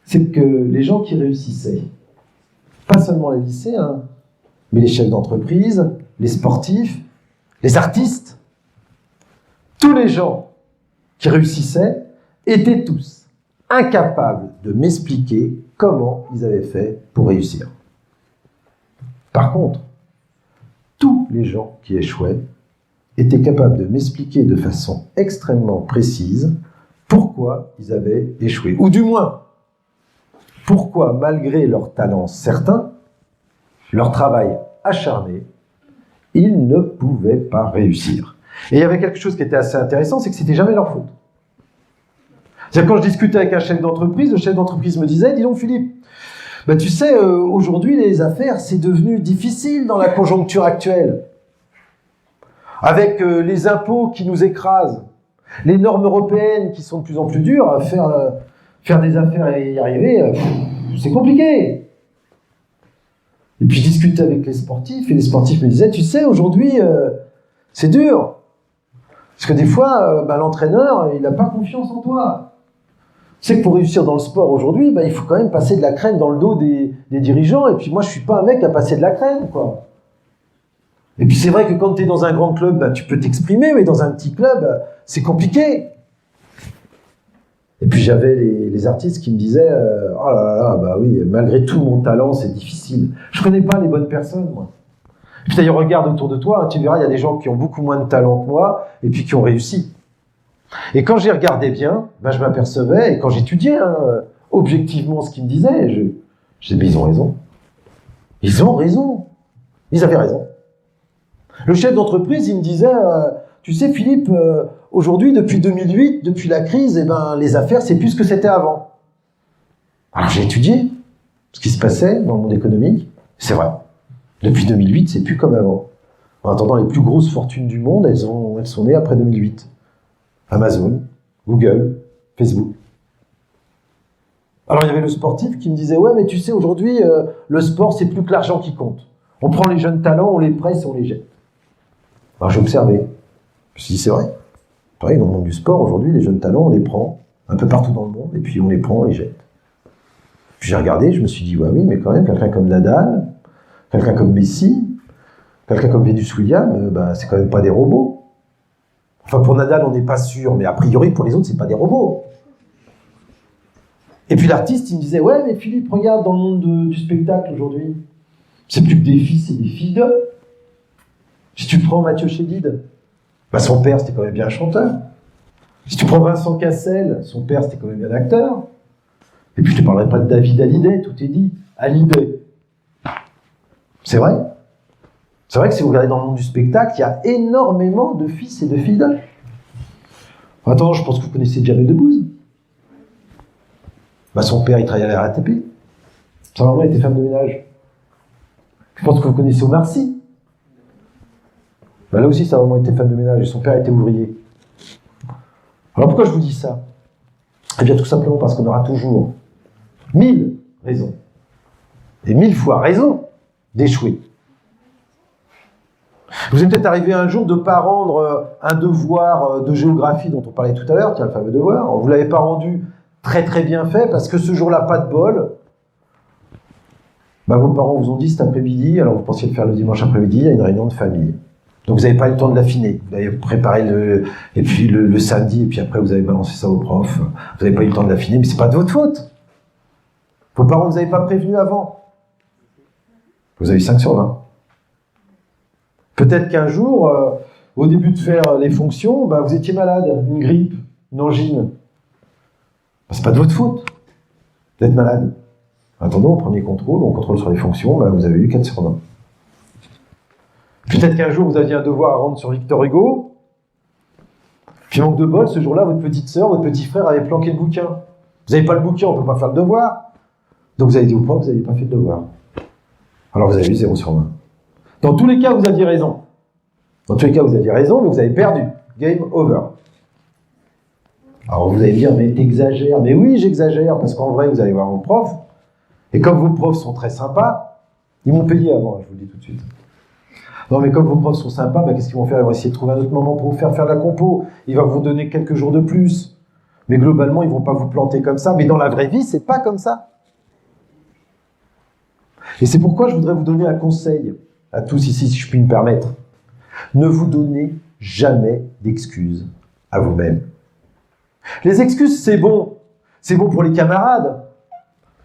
c'est que les gens qui réussissaient, pas seulement les lycéens, mais les chefs d'entreprise, les sportifs, les artistes, tous les gens qui réussissaient étaient tous incapables de m'expliquer comment ils avaient fait pour réussir. Par contre, tous les gens qui échouaient étaient capables de m'expliquer de façon extrêmement précise pourquoi ils avaient échoué. Ou du moins, pourquoi, malgré leur talent certain, leur travail acharné, ils ne pouvaient pas réussir. Et il y avait quelque chose qui était assez intéressant, c'est que c'était jamais leur faute. C'est-à-dire quand je discutais avec un chef d'entreprise, le chef d'entreprise me disait, dis donc Philippe, ben tu sais, aujourd'hui les affaires, c'est devenu difficile dans la conjoncture actuelle. Avec les impôts qui nous écrasent, les normes européennes qui sont de plus en plus dures, à faire des affaires et y arriver, c'est compliqué. Et puis je discutais avec les sportifs, et les sportifs me disaient, tu sais, aujourd'hui, c'est dur. Parce que des fois, l'entraîneur, il n'a pas confiance en toi. Tu sais que pour réussir dans le sport aujourd'hui, il faut quand même passer de la crème dans le dos des dirigeants, et puis moi, je suis pas un mec à passer de la crème, quoi. Et puis c'est vrai que quand tu es dans un grand club, tu peux t'exprimer, mais dans un petit club, c'est compliqué. Et puis j'avais les artistes qui me disaient oh là là, bah oui, malgré tout mon talent, c'est difficile. Je connais pas les bonnes personnes, moi. Et puis d'ailleurs, regarde autour de toi, tu verras, il y a des gens qui ont beaucoup moins de talent que moi, et puis qui ont réussi. Et quand j'y regardais bien, je m'apercevais, et quand j'étudiais objectivement ce qu'ils me disaient, je disais, mais ils ont raison. Ils ont raison. Ils avaient raison. Le chef d'entreprise, il me disait, tu sais Philippe, aujourd'hui, depuis 2008, depuis la crise, les affaires, c'est plus ce que c'était avant. Alors j'ai étudié ce qui se passait dans le monde économique. C'est vrai. Depuis 2008, c'est plus comme avant. En attendant, les plus grosses fortunes du monde, elles sont nées après 2008. Amazon, Google, Facebook. Alors il y avait le sportif qui me disait, ouais, mais tu sais, aujourd'hui, le sport, c'est plus que l'argent qui compte. On prend les jeunes talents, on les presse, on les jette. Alors j'ai observé. Je me suis dit, c'est vrai. Pareil, dans le monde du sport, aujourd'hui, les jeunes talents, on les prend un peu partout dans le monde, et puis on les prend, on les jette. Puis j'ai regardé, je me suis dit, ouais, oui, mais quand même, quelqu'un comme Nadal, quelqu'un comme Messi, quelqu'un comme Venus Williams, c'est quand même pas des robots. Enfin, pour Nadal, on n'est pas sûr, mais a priori, pour les autres, c'est pas des robots. Et puis l'artiste, il me disait, ouais, mais Philippe, regarde dans le monde du spectacle aujourd'hui, c'est plus que des filles, c'est des filles. Si tu prends Mathieu Chédid, son père, c'était quand même bien un chanteur. Si tu prends Vincent Cassel, son père, c'était quand même bien un acteur. Et puis je te parlerai pas de David Hallyday, tout est dit. Hallyday. C'est vrai. C'est vrai que si vous regardez dans le monde du spectacle, il y a énormément de fils et de filles d'âge. Attends, je pense que vous connaissez Jamel Debbouze. Son père, il travaillait à la RATP. Sa maman était femme de ménage. Je pense que vous connaissez Omar Sy. Là aussi, sa maman était femme de ménage et son père était ouvrier. Alors pourquoi je vous dis ça? Eh bien tout simplement parce qu'on aura toujours 1000 raisons, et 1000 fois raison d'échouer. Vous êtes peut-être arrivé un jour de ne pas rendre un devoir de géographie dont on parlait tout à l'heure, tiens, le fameux devoir, vous ne l'avez pas rendu très très bien fait parce que ce jour-là, pas de bol, vos parents vous ont dit cet après-midi, alors vous pensiez le faire le dimanche après-midi, il y a une réunion de famille. Donc vous n'avez pas eu le temps de l'affiner. Vous avez préparé et puis le samedi, et puis après vous avez balancé ça au prof. Vous n'avez pas eu le temps de l'affiner, mais c'est pas de votre faute. Vos parents ne vous avaient pas prévenu avant. Vous avez eu 5 sur 20. Peut-être qu'un jour, au début de faire les fonctions, vous étiez malade, une grippe, une angine. C'est pas de votre faute d'être malade. Attendons, au premier contrôle, on contrôle sur les fonctions, vous avez eu 4 sur 20. Peut-être qu'un jour, vous aviez un devoir à rendre sur Victor Hugo, puis manque de bol, ce jour-là, votre petite sœur, votre petit frère avait planqué le bouquin. Vous n'avez pas le bouquin, on ne peut pas faire le devoir. Donc vous avez dit au prof, vous n'avez pas fait le devoir. Alors vous avez eu 0 sur 20. Dans tous les cas, vous aviez raison. Dans tous les cas, vous aviez raison, mais vous avez perdu. Game over. Alors vous allez me dire, mais t'exagères. Mais oui, j'exagère, parce qu'en vrai, vous allez voir vos profs, et comme vos profs sont très sympas, ils m'ont payé avant, je vous le dis tout de suite. Non, mais comme vos profs sont sympas, qu'est-ce qu'ils vont faire? Ils vont essayer de trouver un autre moment pour vous faire la compo. Ils vont vous donner quelques jours de plus. Mais globalement, ils ne vont pas vous planter comme ça. Mais dans la vraie vie, c'est pas comme ça. Et c'est pourquoi je voudrais vous donner un conseil à tous ici, si je puis me permettre. Ne vous donnez jamais d'excuses à vous-même. Les excuses, c'est bon. C'est bon pour les camarades,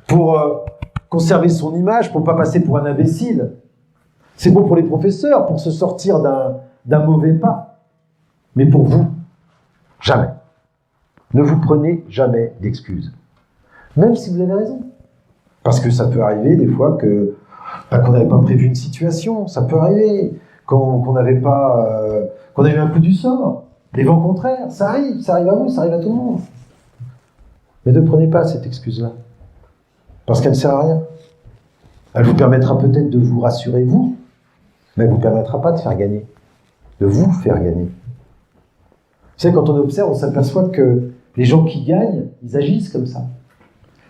pour conserver son image, pour ne pas passer pour un imbécile. C'est bon pour les professeurs, pour se sortir d'un mauvais pas. Mais pour vous, jamais. Ne vous prenez jamais d'excuses. Même si vous avez raison. Parce que ça peut arriver des fois qu'on n'avait pas prévu une situation. Ça peut arriver qu'on n'avait pas... qu'on a eu un coup du sort. Les vents contraires. Ça arrive à vous, ça arrive à tout le monde. Mais ne prenez pas cette excuse-là. Parce qu'elle ne sert à rien. Elle vous permettra peut-être de vous rassurer, vous, mais elle ne vous permettra pas de faire gagner. De vous faire gagner. Vous savez, quand on observe, on s'aperçoit que les gens qui gagnent, ils agissent comme ça.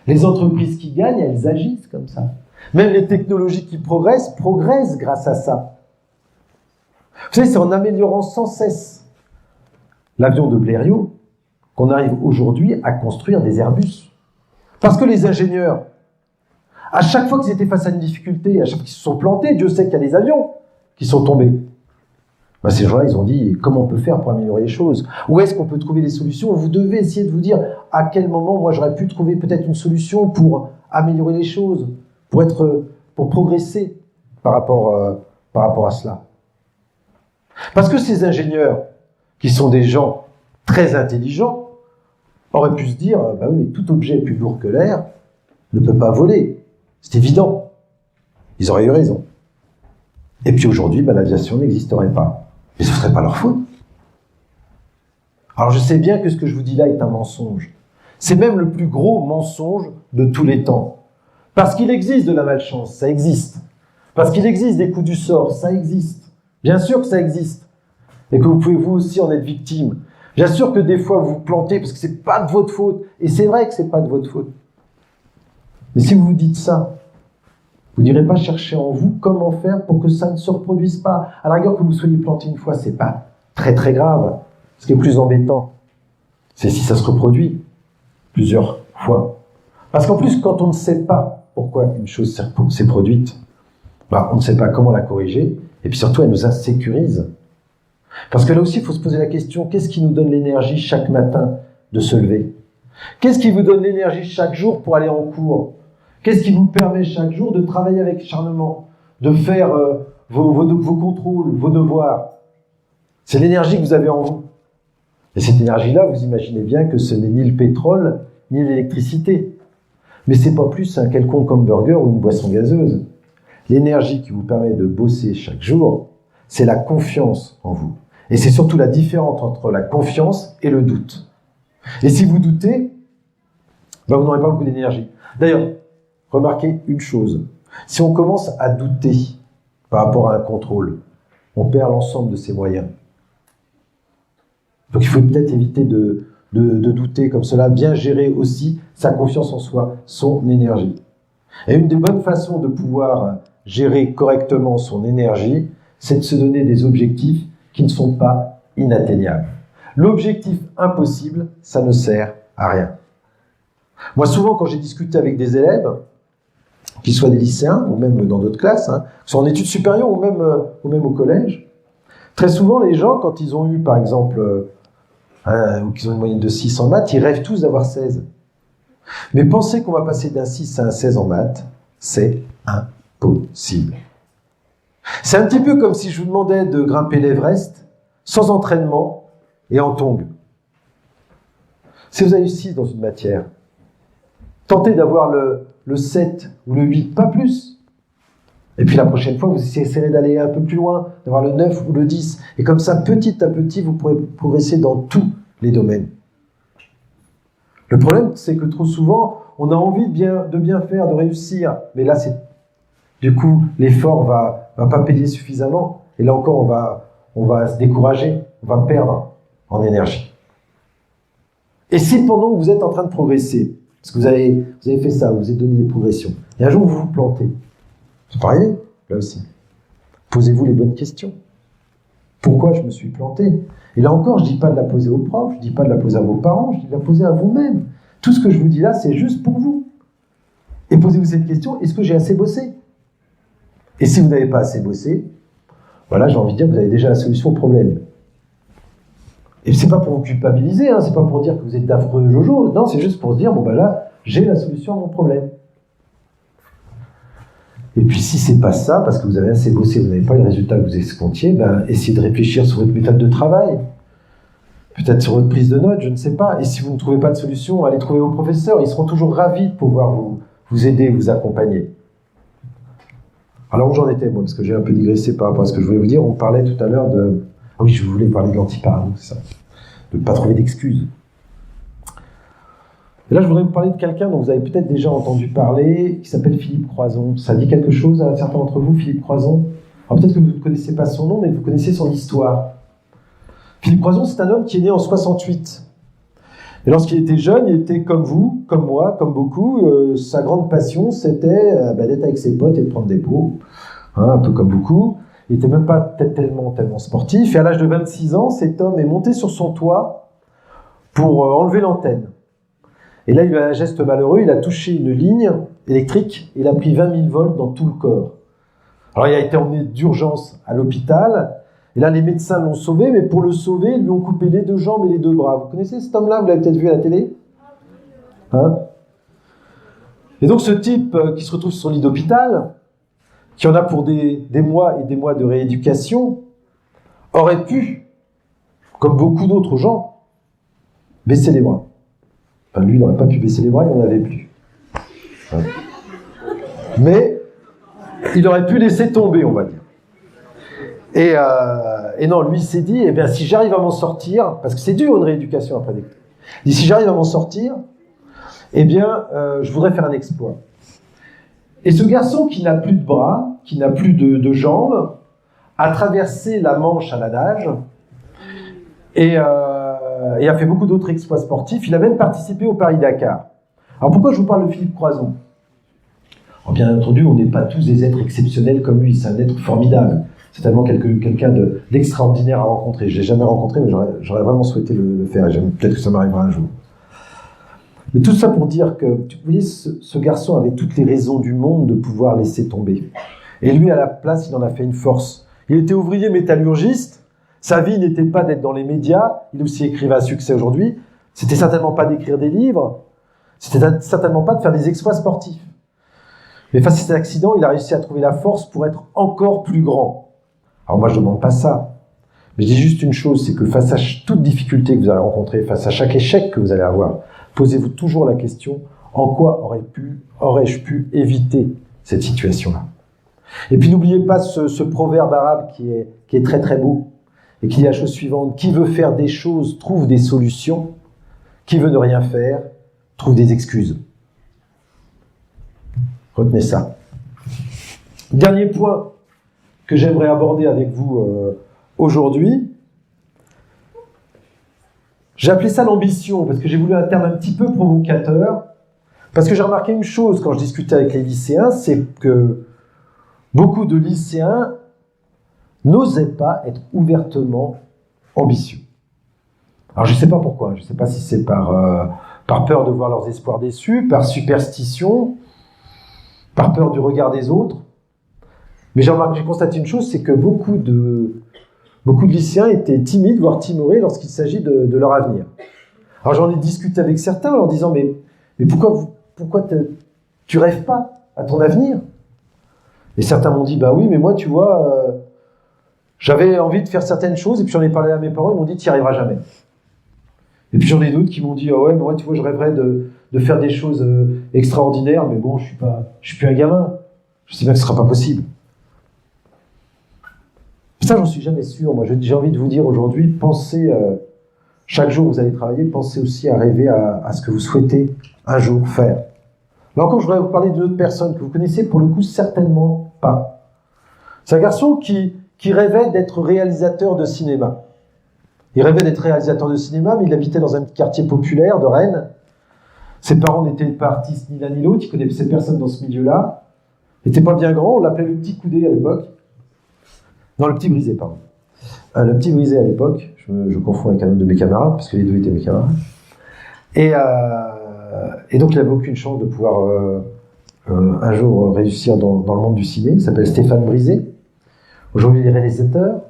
Les entreprises qui gagnent, elles agissent comme ça. Même les technologies qui progressent grâce à ça. Vous savez, c'est en améliorant sans cesse l'avion de Blériot qu'on arrive aujourd'hui à construire des Airbus. Parce que les ingénieurs, à chaque fois qu'ils étaient face à une difficulté, à chaque fois qu'ils se sont plantés, Dieu sait qu'il y a des avions qui sont tombés. Ben, ces gens-là, ils ont dit comment on peut faire pour améliorer les choses? Où est-ce qu'on peut trouver des solutions? Vous devez essayer de vous dire à quel moment moi j'aurais pu trouver peut-être une solution pour améliorer les choses, pour progresser par rapport à cela. Parce que ces ingénieurs, qui sont des gens très intelligents, auraient pu se dire bah oui, mais tout objet plus lourd que l'air ne peut pas voler. C'est évident. Ils auraient eu raison. Et puis aujourd'hui, l'aviation n'existerait pas. Mais ce ne serait pas leur faute. Alors je sais bien que ce que je vous dis là est un mensonge. C'est même le plus gros mensonge de tous les temps. Parce qu'il existe de la malchance, ça existe. Parce qu'il existe des coups du sort, ça existe. Bien sûr que ça existe. Et que vous pouvez vous aussi en être victime. Bien sûr que des fois vous vous plantez parce que c'est pas de votre faute. Et c'est vrai que c'est pas de votre faute. Mais si vous vous dites ça, vous n'irez pas chercher en vous comment faire pour que ça ne se reproduise pas. À la rigueur que vous soyez planté une fois, c'est pas très très grave. Ce qui est plus embêtant, c'est si ça se reproduit plusieurs fois. Parce qu'en plus, quand on ne sait pas pourquoi une chose s'est produite, on ne sait pas comment la corriger, et puis surtout elle nous insécurise. Parce que là aussi, il faut se poser la question, qu'est-ce qui nous donne l'énergie chaque matin de se lever? Qu'est-ce qui vous donne l'énergie chaque jour pour aller en cours? Qu'est-ce qui vous permet chaque jour de travailler avec acharnement, de faire vos contrôles, vos devoirs? C'est l'énergie que vous avez en vous. Et cette énergie-là, vous imaginez bien que ce n'est ni le pétrole, ni l'électricité. Mais c'est pas plus un quelconque hamburger ou une boisson gazeuse. L'énergie qui vous permet de bosser chaque jour, c'est la confiance en vous. Et c'est surtout la différence entre la confiance et le doute. Et si vous doutez, vous n'aurez pas beaucoup d'énergie. D'ailleurs, remarquez une chose. Si on commence à douter par rapport à un contrôle, on perd l'ensemble de ses moyens. Donc il faut peut-être éviter de douter comme cela, bien gérer aussi sa confiance en soi, son énergie. Et une des bonnes façons de pouvoir gérer correctement son énergie, c'est de se donner des objectifs qui ne sont pas inatteignables. L'objectif impossible, ça ne sert à rien. Moi, souvent, quand j'ai discuté avec des élèves, qu'ils soient des lycéens ou même dans d'autres classes, qu'ils soient en études supérieures ou même au collège, très souvent, les gens, quand ils ont eu, par exemple, ou qu'ils ont une moyenne de 6 en maths, ils rêvent tous d'avoir 16. Mais penser qu'on va passer d'un 6 à un 16 en maths, c'est impossible. C'est un petit peu comme si je vous demandais de grimper l'Everest sans entraînement et en tongs. Si vous avez 6 dans une matière, tentez d'avoir le 7 ou le 8, pas plus. Et puis la prochaine fois, vous essaierez d'aller un peu plus loin, d'avoir le 9 ou le 10. Et comme ça, petit à petit, vous pourrez progresser dans tous les domaines. Le problème, c'est que trop souvent, on a envie de bien faire, de réussir. Mais là, du coup, l'effort va pas payer suffisamment. Et là encore, on va se décourager, on va perdre en énergie. Et si pendant que vous êtes en train de progresser, parce que vous avez fait ça, vous vous êtes donné des progressions, et un jour vous vous plantez, ça peut arriver, là aussi. Posez-vous les bonnes questions. Pourquoi je me suis planté? Et là encore, je ne dis pas de la poser aux profs, je ne dis pas de la poser à vos parents, je dis de la poser à vous-même. Tout ce que je vous dis là, c'est juste pour vous. Et posez-vous cette question, est-ce que j'ai assez bossé? Et si vous n'avez pas assez bossé, voilà, j'ai envie de dire que vous avez déjà la solution au problème. Et c'est pas pour vous culpabiliser, c'est pas pour dire que vous êtes d'affreux jojo, non, c'est juste pour se dire, là, j'ai la solution à mon problème. Et puis si c'est pas ça, parce que vous avez assez bossé, vous n'avez pas le résultat que vous escomptiez, essayez de réfléchir sur votre méthode de travail. peut-être sur votre prise de notes, je ne sais pas. Et si vous ne trouvez pas de solution, allez trouver vos professeurs. Ils seront toujours ravis de pouvoir vous aider, vous accompagner. Alors où j'en étais, moi, parce que j'ai un peu digressé par rapport à ce que je voulais vous dire. On parlait tout à l'heure de... Ah oui, je voulais parler de l'antiparano, c'est ça. De ne pas trouver d'excuses. Et là, je voudrais vous parler de quelqu'un dont vous avez peut-être déjà entendu parler, qui s'appelle Philippe Croizon. Ça dit quelque chose à certains d'entre vous, Philippe Croizon? Alors peut-être que vous ne connaissez pas son nom, mais vous connaissez son histoire. Philippe Croizon, c'est un homme qui est né en 68. Et lorsqu'il était jeune, il était comme vous, comme moi, comme beaucoup. Sa grande passion, c'était d'être avec ses potes et de prendre des pots, hein, un peu comme beaucoup. Il n'était même pas tellement sportif. Et à l'âge de 26 ans, cet homme est monté sur son toit pour enlever l'antenne. Et là, il a eu un geste malheureux, il a touché une ligne électrique, et il a pris 20 000 volts dans tout le corps. Alors, il a été emmené d'urgence à l'hôpital, et là, les médecins l'ont sauvé, mais pour le sauver, ils lui ont coupé les 2 jambes et les 2 bras. Vous connaissez cet homme-là? Vous l'avez peut-être vu à la télé? Hein? Et donc, ce type qui se retrouve sur son lit d'hôpital, qui en a pour des mois et des mois de rééducation, aurait pu, comme beaucoup d'autres gens, baisser les bras. Enfin, lui, il n'aurait pas pu baisser les bras, il n'en avait plus. Hein. Mais il aurait pu laisser tomber, on va dire. Et non, lui, il s'est dit, eh bien, si j'arrive à m'en sortir, parce que c'est dur une rééducation après des... Il dit, si j'arrive à m'en sortir, eh bien, je voudrais faire un exploit. Et ce garçon qui n'a plus de bras, qui n'a plus de jambes, a traversé la Manche à la nage, et a fait beaucoup d'autres exploits sportifs. Il a même participé au Paris-Dakar. Alors pourquoi je vous parle de Philippe Croizon? Alors, bien entendu, on n'est pas tous des êtres exceptionnels comme lui, c'est un être formidable. C'est tellement quelqu'un d'extraordinaire à rencontrer. Je ne l'ai jamais rencontré, mais j'aurais vraiment souhaité le faire, et peut-être que ça m'arrivera un jour. Mais tout ça pour dire que, vous voyez, ce garçon avait toutes les raisons du monde de pouvoir laisser tomber. Et lui, à la place, il en a fait une force. Il était ouvrier métallurgiste. Sa vie n'était pas d'être dans les médias. Il aussi écrivait à succès aujourd'hui. C'était certainement pas d'écrire des livres. C'était certainement pas de faire des exploits sportifs. Mais face à cet accident, il a réussi à trouver la force pour être encore plus grand. Alors moi, je ne demande pas ça. Mais je dis juste une chose, c'est que face à toute difficulté que vous allez rencontrer, face à chaque échec que vous allez avoir, posez-vous toujours la question, en quoi aurais-je pu éviter cette situation-là? Et puis n'oubliez pas ce proverbe arabe qui est très très beau, et qui dit la chose suivante: qui veut faire des choses trouve des solutions, qui veut ne rien faire trouve des excuses. Retenez ça. Dernier point que j'aimerais aborder avec vous aujourd'hui, j'ai appelé ça l'ambition, parce que j'ai voulu un terme un petit peu provocateur, parce que j'ai remarqué une chose quand je discutais avec les lycéens, c'est que beaucoup de lycéens n'osaient pas être ouvertement ambitieux. Alors je ne sais pas pourquoi, je ne sais pas si c'est par peur de voir leurs espoirs déçus, par superstition, par peur du regard des autres. Mais j'ai constaté une chose, c'est que beaucoup de lycéens étaient timides, voire timorés lorsqu'il s'agit de leur avenir. Alors j'en ai discuté avec certains en leur disant, mais pourquoi tu rêves pas à ton avenir? Et certains m'ont dit, bah oui, mais moi, tu vois, j'avais envie de faire certaines choses, et puis j'en ai parlé à mes parents, ils m'ont dit, tu n'y arriveras jamais. Et puis j'en ai d'autres qui m'ont dit, ah ouais, mais moi, tu vois, je rêverais de faire des choses extraordinaires, mais bon, je suis plus un gamin. Je sais bien que ce ne sera pas possible. Ça, j'en suis jamais sûr. Moi, j'ai envie de vous dire aujourd'hui, pensez, chaque jour où vous allez travailler, pensez aussi à rêver à ce que vous souhaitez un jour faire. Là encore, je voudrais vous parler d'une autre personne que vous connaissez pour le coup certainement pas. C'est un garçon qui rêvait d'être réalisateur de cinéma. Il rêvait d'être réalisateur de cinéma, mais il habitait dans un petit quartier populaire de Rennes. Ses parents n'étaient pas artistes ni l'un ni l'autre, il connaissait personne dans ce milieu-là. Il n'était pas bien grand, on l'appelait le petit coudé à l'époque. Non, le petit brisé, pardon. Le petit brisé à l'époque, je confonds avec un autre de mes camarades, parce que les deux étaient mes camarades. Et donc, il n'avait aucune chance de pouvoir un jour réussir dans le monde du ciné. Il s'appelle Stéphane Brisé. Aujourd'hui, il est réalisateur.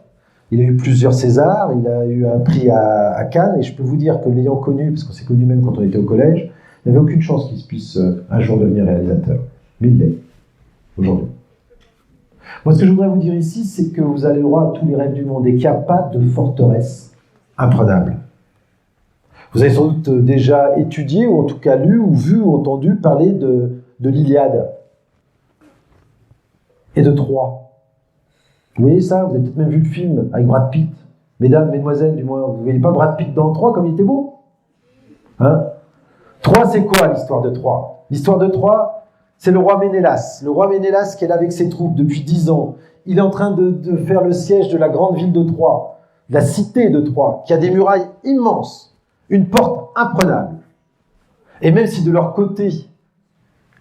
Il a eu plusieurs Césars. Il a eu un prix à Cannes. Et je peux vous dire que l'ayant connu, parce qu'on s'est connu même quand on était au collège, il n'avait aucune chance qu'il puisse un jour devenir réalisateur. Mais il l'est, aujourd'hui. Moi, ce que je voudrais vous dire ici, c'est que vous avez le droit à tous les rêves du monde et qu'il n'y a pas de forteresse imprenable. Vous avez sans doute déjà étudié, ou en tout cas lu, ou vu, ou entendu parler de l'Iliade et de Troie. Vous voyez ça? Vous avez peut-être même vu le film avec Brad Pitt. Mesdames, mesdemoiselles, du moins, vous ne voyez pas Brad Pitt dans Troie comme il était beau? Hein? Troie, c'est quoi l'histoire de Troie? L'histoire de Troie, c'est le roi Ménélas. Le roi Ménélas qui est là avec ses troupes depuis 10 ans. Il est en train de faire le siège de la grande ville de Troie, de la cité de Troie, qui a des murailles immenses. Une porte imprenable. Et même si de leur côté,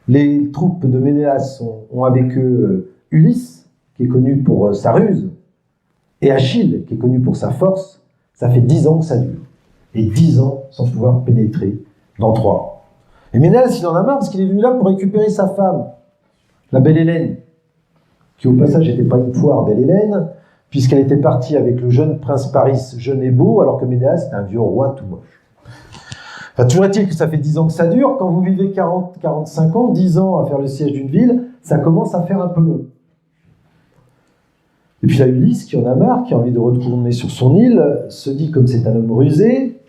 les troupes de Ménélas ont avec eux Ulysse, qui est connu pour sa ruse, et Achille, qui est connu pour sa force, ça fait 10 ans que ça dure. Et 10 ans sans pouvoir pénétrer dans Troie. Et Ménélas, il en a marre parce qu'il est venu là pour récupérer sa femme, la belle Hélène, qui au passage n'était pas une foire, belle Hélène, puisqu'elle était partie avec le jeune prince Paris, jeune et beau, alors que Ménélas était un vieux roi tout moche. Enfin, toujours est-il que ça fait 10 ans que ça dure. Quand vous vivez 40, 45 ans, 10 ans à faire le siège d'une ville, ça commence à faire un peu long. Et puis là, Ulysse, qui en a marre, qui a envie de retourner sur son île, se dit, comme c'est un homme rusé,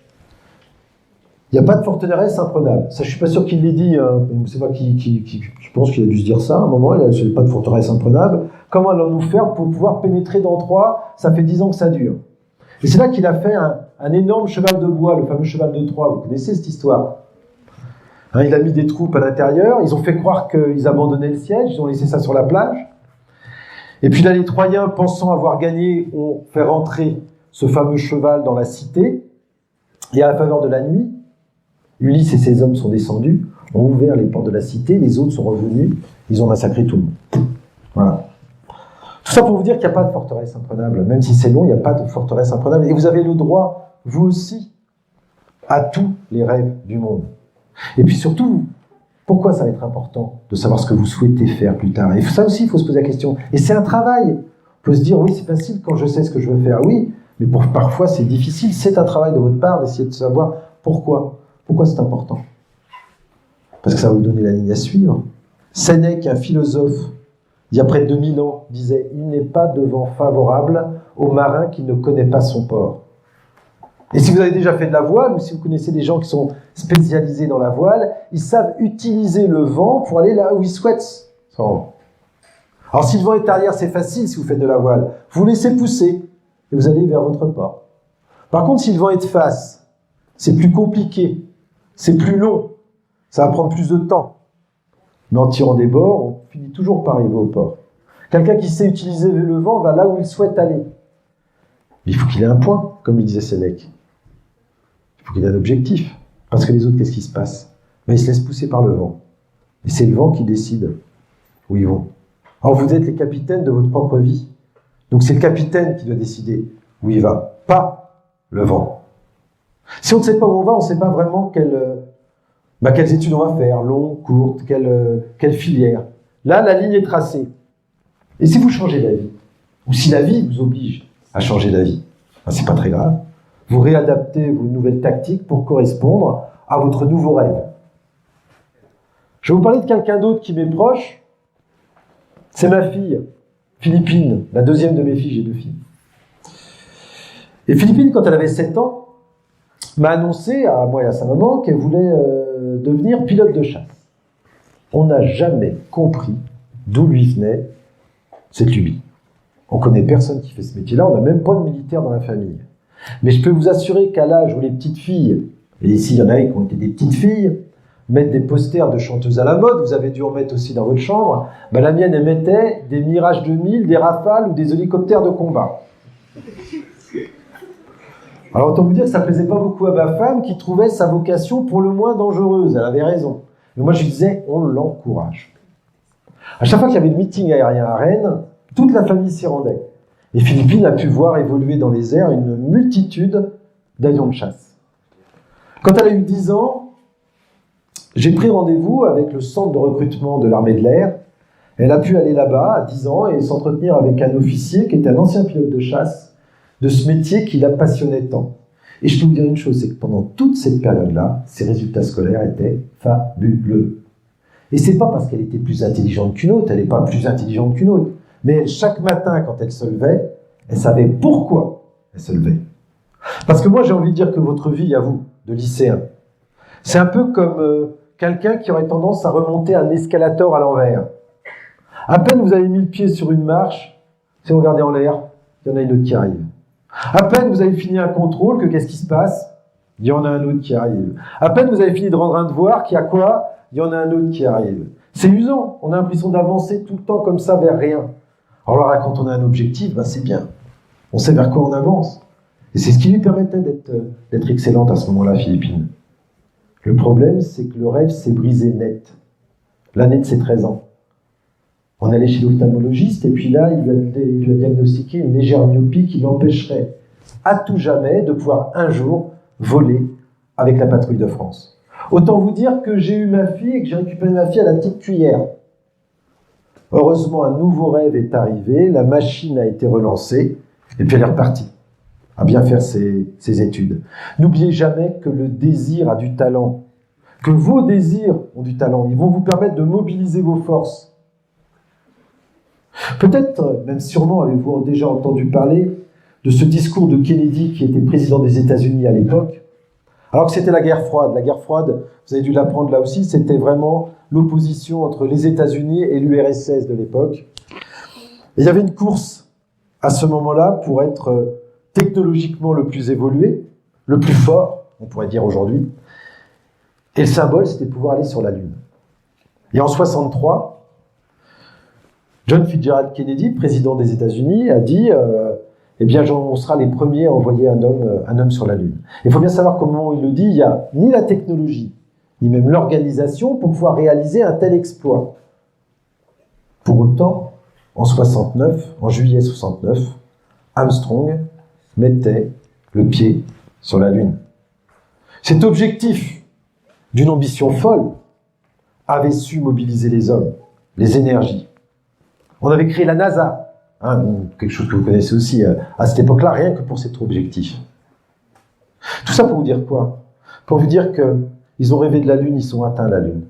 il n'y a pas de forteresse imprenable. Ça, je ne suis pas sûr qu'il l'ait dit, c'est pas je pense qu'il a dû se dire ça à un moment, il n'y a pas de forteresse imprenable. Comment allons-nous faire pour pouvoir pénétrer dans Troie? Ça fait 10 ans que ça dure. Et c'est là qu'il a fait un énorme cheval de bois, le fameux cheval de Troie. Vous connaissez cette histoire? Hein, il a mis des troupes à l'intérieur, ils ont fait croire qu'ils abandonnaient le siège, ils ont laissé ça sur la plage. Et puis là, les Troyens, pensant avoir gagné, ont fait rentrer ce fameux cheval dans la cité. Et à la faveur de la nuit, Ulysse et ses hommes sont descendus, ont ouvert les portes de la cité, les autres sont revenus, ils ont massacré tout le monde. Voilà. Tout ça pour vous dire qu'il n'y a pas de forteresse imprenable. Même si c'est long, il n'y a pas de forteresse imprenable. Et vous avez le droit, vous aussi, à tous les rêves du monde. Et puis surtout, pourquoi ça va être important de savoir ce que vous souhaitez faire plus tard? Et ça aussi, il faut se poser la question. Et c'est un travail. Il faut se dire, oui, c'est facile quand je sais ce que je veux faire. Oui, mais parfois c'est difficile. C'est un travail de votre part d'essayer de savoir pourquoi. Pourquoi c'est important? Parce que ça va vous donner la ligne à suivre. Sénèque, un philosophe, il y a près de 2000 ans, disait « Il n'est pas de vent favorable au marin qui ne connaît pas son port ». Et si vous avez déjà fait de la voile, ou si vous connaissez des gens qui sont spécialisés dans la voile, ils savent utiliser le vent pour aller là où ils souhaitent. Alors si le vent est arrière, c'est facile si vous faites de la voile. Vous laissez pousser et vous allez vers votre port. Par contre, si le vent est de face, c'est plus compliqué, c'est plus long, ça va prendre plus de temps. Mais en tirant des bords, on finit toujours par arriver au port. Quelqu'un qui sait utiliser le vent va là où il souhaite aller. Mais il faut qu'il ait un point, comme le disait Sénèque. Il faut qu'il ait un objectif. Parce que les autres, qu'est-ce qui se passe? Ils se laissent pousser par le vent. Et c'est le vent qui décide où ils vont. Alors vous êtes les capitaines de votre propre vie. Donc c'est le capitaine qui doit décider où il va, pas le vent. Si on ne sait pas où on va, on ne sait pas vraiment quelles études on va faire, longues, courtes, quelle filière. Là, la ligne est tracée. Et si vous changez d'avis, ou si la vie vous oblige à changer d'avis, c'est pas très grave. Vous réadaptez vos nouvelles tactiques pour correspondre à votre nouveau rêve. Je vais vous parler de quelqu'un d'autre qui m'est proche. C'est ma fille, Philippine, la deuxième de mes filles, j'ai 2 filles. Et Philippine, quand elle avait 7 ans, m'a annoncé, à moi et à sa maman, qu'elle voulait devenir pilote de chasse. On n'a jamais compris d'où lui venait cette lubie. On ne connaît personne qui fait ce métier-là, on n'a même pas de militaire dans la famille. Mais je peux vous assurer qu'à l'âge où les petites filles, et ici il y en a qui ont été des petites filles, mettent des posters de chanteuses à la mode, vous avez dû en mettre aussi dans votre chambre, la mienne elle mettait des Mirage 2000, des Rafales ou des hélicoptères de combat. Alors autant vous dire que ça ne plaisait pas beaucoup à ma femme qui trouvait sa vocation pour le moins dangereuse, elle avait raison. Mais moi je lui disais, on l'encourage. À chaque fois qu'il y avait le meeting aérien à Rennes, toute la famille s'y rendait. Et Philippine a pu voir évoluer dans les airs une multitude d'avions de chasse. Quand elle a eu 10 ans, j'ai pris rendez-vous avec le centre de recrutement de l'armée de l'air. Elle a pu aller là-bas à 10 ans et s'entretenir avec un officier qui était un ancien pilote de chasse de ce métier qui la passionnait tant. Et je peux vous dire une chose, c'est que pendant toute cette période-là, ses résultats scolaires étaient fabuleux. Et c'est pas parce qu'elle était plus intelligente qu'une autre, elle n'est pas plus intelligente qu'une autre. Mais chaque matin, quand elle se levait, elle savait pourquoi elle se levait. Parce que moi, j'ai envie de dire que votre vie, à vous, de lycéen, c'est un peu comme quelqu'un qui aurait tendance à remonter un escalator à l'envers. À peine vous avez mis le pied sur une marche, si vous regardez en l'air, il y en a une autre qui arrive. À peine vous avez fini un contrôle, que qu'est-ce qui se passe? Il y en a un autre qui arrive. À peine vous avez fini de rendre un devoir, qu'il y a quoi? Il y en a un autre qui arrive. C'est usant, on a l'impression d'avancer tout le temps comme ça vers rien. Alors là, quand on a un objectif, ben c'est bien. On sait vers quoi on avance. Et c'est ce qui lui permettait d'être excellente à ce moment-là, Philippine. Le problème, c'est que le rêve s'est brisé net. L'année de ses 13 ans. On allait chez l'ophtalmologiste et puis là, il lui a diagnostiqué une légère myopie qui l'empêcherait à tout jamais de pouvoir un jour voler avec la patrouille de France. Autant vous dire que j'ai eu ma fille et que j'ai récupéré ma fille à la petite cuillère. Heureusement, un nouveau rêve est arrivé, la machine a été relancée et puis elle est repartie à bien faire ses études. N'oubliez jamais que le désir a du talent, que vos désirs ont du talent. Ils vont vous permettre de mobiliser vos forces. Peut-être, même sûrement, avez-vous déjà entendu parler de ce discours de Kennedy qui était président des États-Unis à l'époque, alors que c'était la guerre froide. La guerre froide, vous avez dû l'apprendre là aussi, c'était vraiment l'opposition entre les États-Unis et l'URSS de l'époque. Et il y avait une course à ce moment-là pour être technologiquement le plus évolué, le plus fort, on pourrait dire aujourd'hui. Et le symbole, c'était de pouvoir aller sur la Lune. Et en 1963, John Fitzgerald Kennedy, président des États-Unis, a dit eh bien, on sera les premiers à envoyer un homme sur la Lune. Il faut bien savoir comment il le dit, il n'y a ni la technologie, ni même l'organisation pour pouvoir réaliser un tel exploit. Pour autant, en juillet 69, Armstrong mettait le pied sur la Lune. Cet objectif d'une ambition folle avait su mobiliser les hommes, les énergies. On avait créé la NASA, quelque chose que vous connaissez aussi à cette époque-là, rien que pour cet objectif. Tout ça pour vous dire quoi? Pour vous dire qu'ils ont rêvé de la Lune, ils ont atteint la Lune.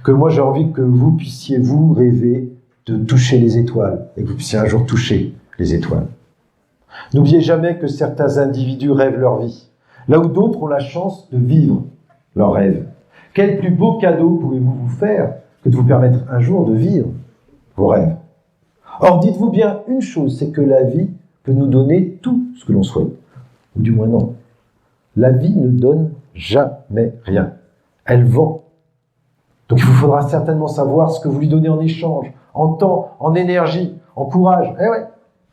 Que moi j'ai envie que vous puissiez vous rêver de toucher les étoiles, et que vous puissiez un jour toucher les étoiles. N'oubliez jamais que certains individus rêvent leur vie, là où d'autres ont la chance de vivre leur rêve. Quel plus beau cadeau pouvez-vous vous faire que de vous permettre un jour de vivre vos rêves? Or, dites-vous bien une chose, c'est que la vie peut nous donner tout ce que l'on souhaite. Ou du moins non. La vie ne donne jamais rien. Elle vend. Donc il vous faudra certainement savoir ce que vous lui donnez en échange, en temps, en énergie, en courage. Eh ouais,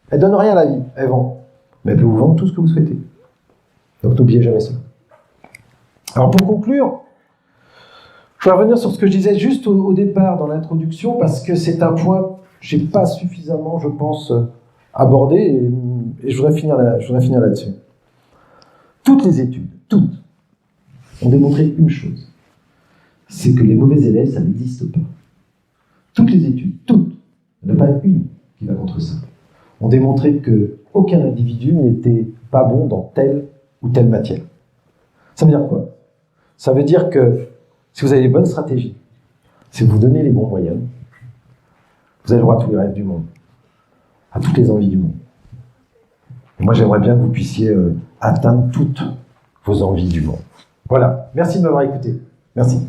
elle donne rien la vie, elle vend. Mais elle peut vous vendre tout ce que vous souhaitez. Donc n'oubliez jamais ça. Alors pour conclure, je vais revenir sur ce que je disais juste au départ dans l'introduction, parce que c'est un point que je n'ai pas suffisamment, je pense, abordé, et je voudrais finir là-dessus. Toutes les études, toutes, ont démontré une chose, c'est que les mauvais élèves, ça n'existe pas. Toutes les études, toutes, il n'y en a pas une qui va contre ça, ont démontré qu'aucun individu n'était pas bon dans telle ou telle matière. Ça veut dire quoi? Ça veut dire que si vous avez les bonnes stratégies, si vous vous donnez les bons moyens, vous avez le droit à tous les rêves du monde, à toutes les envies du monde. Et moi, j'aimerais bien que vous puissiez atteindre toutes vos envies du monde. Voilà. Merci de m'avoir écouté. Merci.